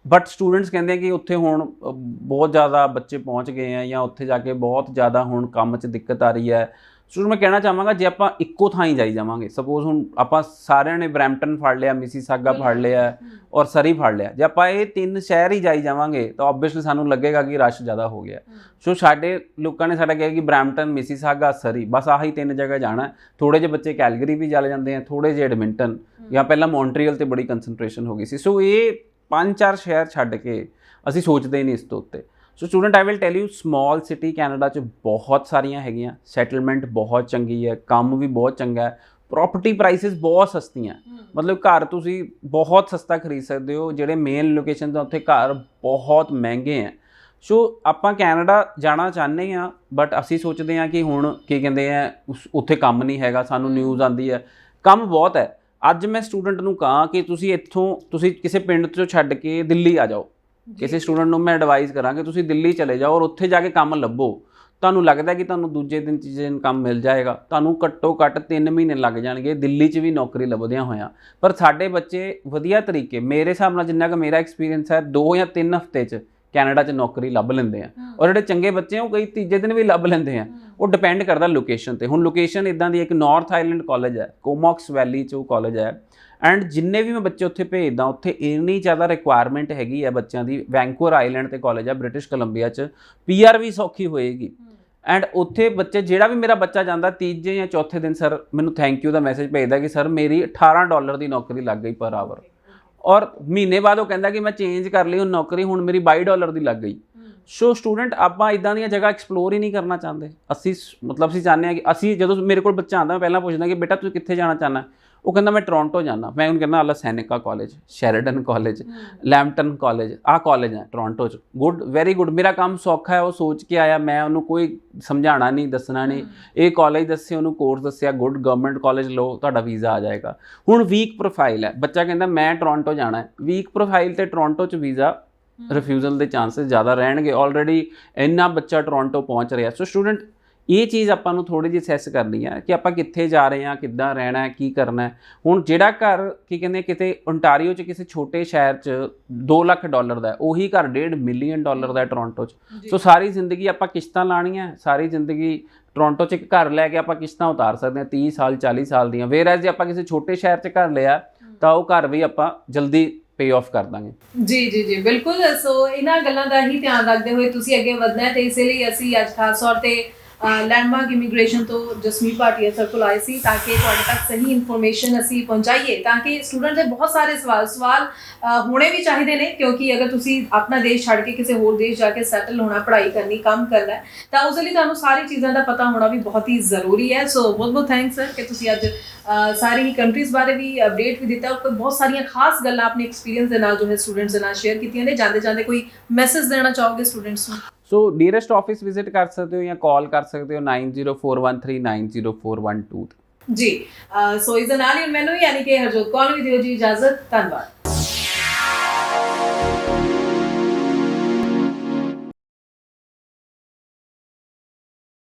ਬਟ ਸਟੂਡੈਂਟਸ ਕਹਿੰਦੇ ਆ ਕਿ ਉੱਥੇ ਹੁਣ ਬਹੁਤ ਜ਼ਿਆਦਾ ਬੱਚੇ ਪਹੁੰਚ ਗਏ ਆ ਜਾਂ ਉੱਥੇ ਜਾ ਕੇ ਬਹੁਤ ਜ਼ਿਆਦਾ ਹੁਣ ਕੰਮ 'ਚ ਦਿੱਕਤ ਆ ਰਹੀ ਹੈ। ਸੋ ਮੈਂ ਕਹਿਣਾ ਚਾਹਾਂਗਾ, ਜੇ ਆਪਾਂ ਇੱਕੋ ਥਾਂ ਹੀ ਜਾਈ ਜਾਵਾਂਗੇ, ਸਪੋਜ਼ ਹੁਣ ਆਪਾਂ ਸਾਰਿਆਂ ਨੇ ਬਰੈਂਪਟਨ ਫੜ ਲਿਆ, ਮਿਸੀਸਾਗਾ ਫੜ ਲਿਆ ਔਰ ਸਰੀ ਫੜ ਲਿਆ, ਜੇ ਆਪਾਂ ਇਹ 3 ਸ਼ਹਿਰ ਹੀ ਜਾਈ ਜਾਵਾਂਗੇ ਤਾਂ ਓਬਵੀਅਸਲੀ ਸਾਨੂੰ ਲੱਗੇਗਾ ਕਿ ਰਸ਼ ਜ਼ਿਆਦਾ ਹੋ ਗਿਆ। ਸੋ ਸਾਡੇ ਲੋਕਾਂ ਨੇ ਸਾਡਾ ਕਿਹਾ ਕਿ ਬਰੈਂਪਟਨ, ਮਿਸੀਸਾਗਾ, ਸਰੀ, ਬਸ ਆਹੀ 3 ਜਗ੍ਹਾ ਜਾਣਾ। ਥੋੜ੍ਹੇ ਜਿਹੇ ਬੱਚੇ ਕੈਲਗਰੀ ਵੀ ਚਲੇ ਜਾਂਦੇ ਆ, ਥੋੜ੍ਹੇ ਜਿਹੇ ਐਡਮਿੰਟਨ ਜਾਂ ਪਹਿਲਾਂ ਮੌਂਟਰੀਅਲ 'ਤੇ ਬੜੀ ਕੰਸਨਟ੍ਰੇਸ਼ਨ ਹੋ ਗਈ ਸੀ। ਸੋ ਇਹ 5-4 ਸ਼ਹਿਰ ਛੱਡ ਕੇ ਅਸੀਂ ਸੋਚਦੇ ਹੀ ਨਹੀਂ ਇਸ ਤੋਂ ਉੱਤੇ। ਸੋ student, I will tell you, small city Canada 'ਚ ਬਹੁਤ ਸਾਰੀਆਂ ਹੈਗੀਆਂ, ਸੈਟਲਮੈਂਟ ਬਹੁਤ ਚੰਗੀ ਹੈ, ਕੰਮ ਵੀ ਬਹੁਤ ਚੰਗਾ ਹੈ, ਪ੍ਰੋਪਰਟੀ ਪ੍ਰਾਈਸਿਸ ਬਹੁਤ ਸਸਤੀਆਂ, ਮਤਲਬ ਘਰ ਤੁਸੀਂ ਬਹੁਤ ਸਸਤਾ ਖਰੀਦ ਸਕਦੇ ਹੋ। ਜਿਹੜੇ ਮੇਨ ਲੋਕੇਸ਼ਨ ਤੋਂ ਉੱਥੇ ਘਰ ਬਹੁਤ ਮਹਿੰਗੇ ਹੈ। ਸੋ ਆਪਾਂ ਕੈਨੇਡਾ ਜਾਣਾ ਚਾਹੁੰਦੇ ਹਾਂ ਬਟ ਅਸੀਂ ਸੋਚਦੇ ਹਾਂ ਕਿ ਹੁਣ ਕੀ ਕਹਿੰਦੇ ਆ ਉੱਥੇ ਕੰਮ ਨਹੀਂ ਹੈਗਾ। ਸਾਨੂੰ ਨਿਊਜ਼ ਆਉਂਦੀ ਹੈ ਕੰਮ ਬਹੁਤ ਹੈ। ਅੱਜ ਮੈਂ ਸਟੂਡੈਂਟ ਨੂੰ ਕਹਾਂ ਕਿ ਤੁਸੀਂ ਕਿਸੇ ਪਿੰਡ 'ਚੋਂ ਛੱਡ ਕੇ ਦਿੱਲੀ ਆ ਜਾਓ, ਕਿਸੇ ਸਟੂਡੈਂਟ ਨੂੰ ਮੈਂ ਐਡਵਾਈਸ ਕਰਾਂ ਕਿ ਤੁਸੀਂ ਦਿੱਲੀ ਚਲੇ ਜਾਓ ਔਰ ਉੱਥੇ ਜਾ ਕੇ ਕੰਮ ਲੱਭੋ। ਤੁਹਾਨੂੰ ਲੱਗਦਾ ਕਿ ਤੁਹਾਨੂੰ ਦੂਜੇ ਦਿਨ ਤੀਜੇ ਦਿਨ ਕੰਮ ਮਿਲ ਜਾਏਗਾ, ਤੁਹਾਨੂੰ ਘੱਟੋ ਘੱਟ 3 ਮਹੀਨੇ ਲੱਗ ਜਾਣਗੇ ਦਿੱਲੀ 'ਚ ਵੀ ਨੌਕਰੀ ਲੱਭਦਿਆਂ ਹੋਇਆਂ। ਪਰ ਸਾਡੇ ਬੱਚੇ ਵਧੀਆ ਤਰੀਕੇ, ਮੇਰੇ ਹਿਸਾਬ ਨਾਲ ਜਿੰਨਾ ਕੁ ਮੇਰਾ ਐਕਸਪੀਰੀਅੰਸ ਹੈ, 2 ਜਾਂ 3 ਹਫ਼ਤੇ 'ਚ ਕੈਨੇਡਾ 'ਚ ਨੌਕਰੀ ਲੱਭ ਲੈਂਦੇ ਆ ਔਰ ਜਿਹੜੇ ਚੰਗੇ ਬੱਚੇ ਆ ਉਹ ਕਈ ਤੀਜੇ ਦਿਨ ਵੀ ਲੱਭ ਲੈਂਦੇ ਆ। ਉਹ ਡਿਪੈਂਡ ਕਰਦਾ ਲੋਕੇਸ਼ਨ 'ਤੇ। ਹੁਣ ਲੋਕੇਸ਼ਨ ਇੱਦਾਂ ਦੀ, ਇੱਕ ਨਾਰਥ ਆਈਲੈਂਡ ਕਾਲਜ ਹੈ, ਕੋਮੌਕਸ ਵੈਲੀ 'ਚ ਉਹ ਕਾਲਜ ਹੈ ਐਂਡ ਜਿੰਨੇ ਵੀ ਮੈਂ ਬੱਚੇ ਉੱਥੇ ਭੇਜਦਾ ਉੱਥੇ ਇੰਨੀ ਜ਼ਿਆਦਾ ਰਿਕੁਆਇਰਮੈਂਟ ਹੈਗੀ ਹੈ ਬੱਚਿਆਂ ਦੀ। ਵੈਂਕੂਵਰ ਆਈਲੈਂਡ 'ਤੇ ਕਾਲਜ ਹੈ ਬ੍ਰਿਟਿਸ਼ ਕੋਲੰਬੀਆ 'ਚ, PR ਵੀ ਸੌਖੀ ਹੋਏਗੀ ਐਂਡ ਉੱਥੇ ਬੱਚੇ, ਜਿਹੜਾ ਵੀ ਮੇਰਾ ਬੱਚਾ ਜਾਂਦਾ ਤੀਜੇ ਜਾਂ ਚੌਥੇ ਦਿਨ ਸਰ ਮੈਨੂੰ ਥੈਂਕ ਯੂ ਦਾ ਮੈਸੇਜ ਭੇਜਦਾ ਕਿ ਸਰ ਮੇਰੀ $18 ਦੀ ਨੌਕਰੀ ਲੱਗ ਗਈ ਪਰ ਆਵਰ। ਔਰ ਮਹੀਨੇ ਬਾਅਦ ਉਹ ਕਹਿੰਦਾ ਕਿ ਮੈਂ ਚੇਂਜ ਕਰ ਲਈ ਹੁਣ ਨੌਕਰੀ, ਹੁਣ ਮੇਰੀ $22 ਦੀ ਲੱਗ ਗਈ। ਸੋ ਸਟੂਡੈਂਟ, ਆਪਾਂ ਇੱਦਾਂ ਦੀਆਂ ਜਗ੍ਹਾ ਐਕਸਪਲੋਰ ਹੀ ਨਹੀਂ ਕਰਨਾ ਚਾਹੁੰਦੇ। ਅਸੀਂ ਚਾਹੁੰਦੇ ਹਾਂ ਕਿ ਅਸੀਂ, ਜਦੋਂ ਮੇਰੇ ਕੋਲ ਬੱਚਾ ਆਉਂਦਾ ਮੈਂ ਪਹਿਲਾਂ ਪੁੱਛਦਾ ਕਿ ਬੇਟਾ ਤੁਸੀਂ ਕਿੱਥੇ ਜਾਣਾ ਚਾਹੁੰਦਾ? ਉਹ ਕਹਿੰਦਾ ਮੈਂ ਟੋਰਾਂਟੋ ਜਾਣਾ। ਮੈਂ ਉਹਨੂੰ ਕਹਿੰਦਾ ਅੱਲਾ Seneca college, Sheridan college, Lambton college, ਆਹ ਕਾਲਜ ਹੈ ਟੋਰਾਂਟੋ 'ਚ, ਗੁੱਡ, ਵੈਰੀ ਗੁੱਡ। ਮੇਰਾ ਕੰਮ ਸੌਖਾ ਹੈ, ਉਹ ਸੋਚ ਕੇ ਆਇਆ, ਮੈਂ ਉਹਨੂੰ ਕੋਈ ਸਮਝਾਉਣਾ ਨਹੀਂ, ਦੱਸਣਾ ਨਹੀਂ। ਇਹ ਕਾਲਜ ਦੱਸੇ, ਉਹਨੂੰ ਕੋਰਸ ਦੱਸਿਆ, ਗੁੱਡ ਗਵਰਨਮੈਂਟ ਕਾਲਜ ਲਓ, ਤੁਹਾਡਾ ਵੀਜ਼ਾ ਆ ਜਾਏਗਾ। ਹੁਣ ਵੀਕ ਪ੍ਰੋਫਾਈਲ ਹੈ, ਬੱਚਾ ਕਹਿੰਦਾ ਮੈਂ ਟੋਰਾਂਟੋ ਜਾਣਾ ਹੈ, ਵੀਕ ਪ੍ਰੋਫਾਈਲ 'ਤੇ ਟੋਰਾਂਟੋ 'ਚ ਵੀਜ਼ਾ ਰਿਫਿਊਜ਼ਲ ਦੇ ਚਾਂਸਸ ਜ਼ਿਆਦਾ ਰਹਿਣਗੇ। ਆਲਰੇਡੀ ਇੰਨਾ ਬੱਚਾ ਟੋਰਾਂਟੋ ਪਹੁੰਚ ਰਿਹਾ। ਸੋ ਸਟੂਡੈਂਟ, ਇਹ ਚੀਜ਼ ਆਪਾਂ ਨੂੰ ਥੋੜ੍ਹੀ ਜਿਹੀ ਅਸੈਸ ਕਰਨੀ ਹੈ ਕਿ ਆਪਾਂ ਕਿੱਥੇ ਜਾ ਰਹੇ ਹਾਂ, ਕਿੱਦਾਂ ਰਹਿਣਾ ਹੈ, ਕੀ ਕਰਨਾ ਹੈ। ਹੁਣ ਜਿਹੜਾ ਘਰ ਕੀ ਕਹਿੰਦੇ ਕਿਤੇ ਓਨਟਾਰੀਓ 'ਚ ਕਿਸੇ ਛੋਟੇ ਸ਼ਹਿਰ 'ਚ $2 ਲੱਖ ਦਾ, ਉਹੀ ਘਰ $1.5 ਮਿਲੀਅਨ ਦਾ ਹੈ ਟੋਰਾਂਟੋ 'ਚ। ਸੋ ਸਾਰੀ ਜ਼ਿੰਦਗੀ ਆਪਾਂ ਕਿਸ਼ਤਾਂ ਲਾਉਣੀਆਂ, ਸਾਰੀ ਜ਼ਿੰਦਗੀ ਟੋਰਾਂਟੋ 'ਚ ਇੱਕ ਘਰ ਲੈ ਕੇ ਆਪਾਂ ਕਿਸ਼ਤਾਂ ਉਤਾਰ ਸਕਦੇ ਹਾਂ 30 ਸਾਲ 40 ਸਾਲ ਦੀਆਂ। ਵੇਅਰਐਜ਼ ਜੇ ਆਪਾਂ ਕਿਸੇ ਛੋਟੇ ਸ਼ਹਿਰ 'ਚ ਘਰ ਲਿਆ ਤਾਂ ਉਹ ਘਰ ਵੀ ਆਪਾਂ ਜਲਦੀ ਪੇ ਆਫ ਕਰ ਦਾਂਗੇ। ਜੀ ਬਿਲਕੁਲ। ਸੋ ਇਹਨਾਂ ਗੱਲਾਂ ਦਾ ਹੀ ਧਿਆਨ ਰੱਖਦੇ ਹੋਏ ਤੁਸੀਂ ਅੱਗੇ ਵਧਣਾ ਹੈ ਤੇ ਇਸੇ ਲਈ ਅਸੀਂ ਅੱਜ ਖਾਸ ਤੌਰ ਤੇ ਲੈਂਡਮਾਰਕ ਇਮੀਗ੍ਰੇਸ਼ਨ ਤੋਂ ਜਸਮੀਤ ਭਾਟੀਆ ਸਰ ਕੋਲ ਆਏ ਸੀ ਤਾਂ ਕਿ ਤੁਹਾਡੇ ਤੱਕ ਸਹੀ ਇਨਫੋਰਮੇਸ਼ਨ ਅਸੀਂ ਪਹੁੰਚਾਈਏ, ਤਾਂ ਕਿ ਸਟੂਡੈਂਟ ਦੇ ਬਹੁਤ ਸਾਰੇ ਸਵਾਲ ਹੋਣੇ ਵੀ ਚਾਹੀਦੇ ਨੇ। ਕਿਉਂਕਿ ਅਗਰ ਤੁਸੀਂ ਆਪਣਾ ਦੇਸ਼ ਛੱਡ ਕੇ ਕਿਸੇ ਹੋਰ ਦੇਸ਼ ਜਾ ਕੇ ਸੈਟਲ ਹੋਣਾ, ਪੜ੍ਹਾਈ ਕਰਨੀ, ਕੰਮ ਕਰਨਾ ਹੈ ਤਾਂ ਉਸ ਲਈ ਤੁਹਾਨੂੰ ਸਾਰੀ ਚੀਜ਼ਾਂ ਦਾ ਪਤਾ ਹੋਣਾ ਵੀ ਬਹੁਤ ਹੀ ਜ਼ਰੂਰੀ ਹੈ। ਸੋ ਬਹੁਤ ਥੈਂਕਸ ਸਰ ਕਿ ਤੁਸੀਂ ਅੱਜ ਸਾਰੀ ਹੀ ਕੰਟਰੀਜ਼ ਬਾਰੇ ਵੀ ਅਪਡੇਟ ਵੀ ਦਿੱਤਾ, ਕੋਈ ਬਹੁਤ ਸਾਰੀਆਂ ਖਾਸ ਗੱਲਾਂ ਆਪਣੇ ਐਕਸਪੀਰੀਅੰਸ ਦੇ ਨਾਲ ਜੋ ਹੈ ਸਟੂਡੈਂਟਸ ਦੇ ਨਾਲ ਸ਼ੇਅਰ ਕੀਤੀਆਂ ਨੇ। ਜਾਂਦੇ ਕੋਈ ਮੈਸੇਜ ਦੇਣਾ ਚਾਹੋਗੇ ਸਟੂਡੈਂਟਸ ਨੂੰ? ਸੋ ਨੀਅਰੈਸਟ ਆਫਿਸ ਵਿਜ਼ਿਟ ਕਰ ਸਕਦੇ ਹੋ ਜਾਂ ਕਾਲ ਕਰ ਸਕਦੇ ਹੋ 9041390412 ਜੀ। ਸੋ ਇਸ ਦੇ ਨਾਲ ਹੀ ਮੈਨੂੰ ਯਾਨੀ ਕਿ ਹਰਜੋਤ ਕੌਰ ਨੂੰ ਵੀ ਦਿਓ ਜੀ ਇਜਾਜ਼ਤ। ਧੰਨਵਾਦ।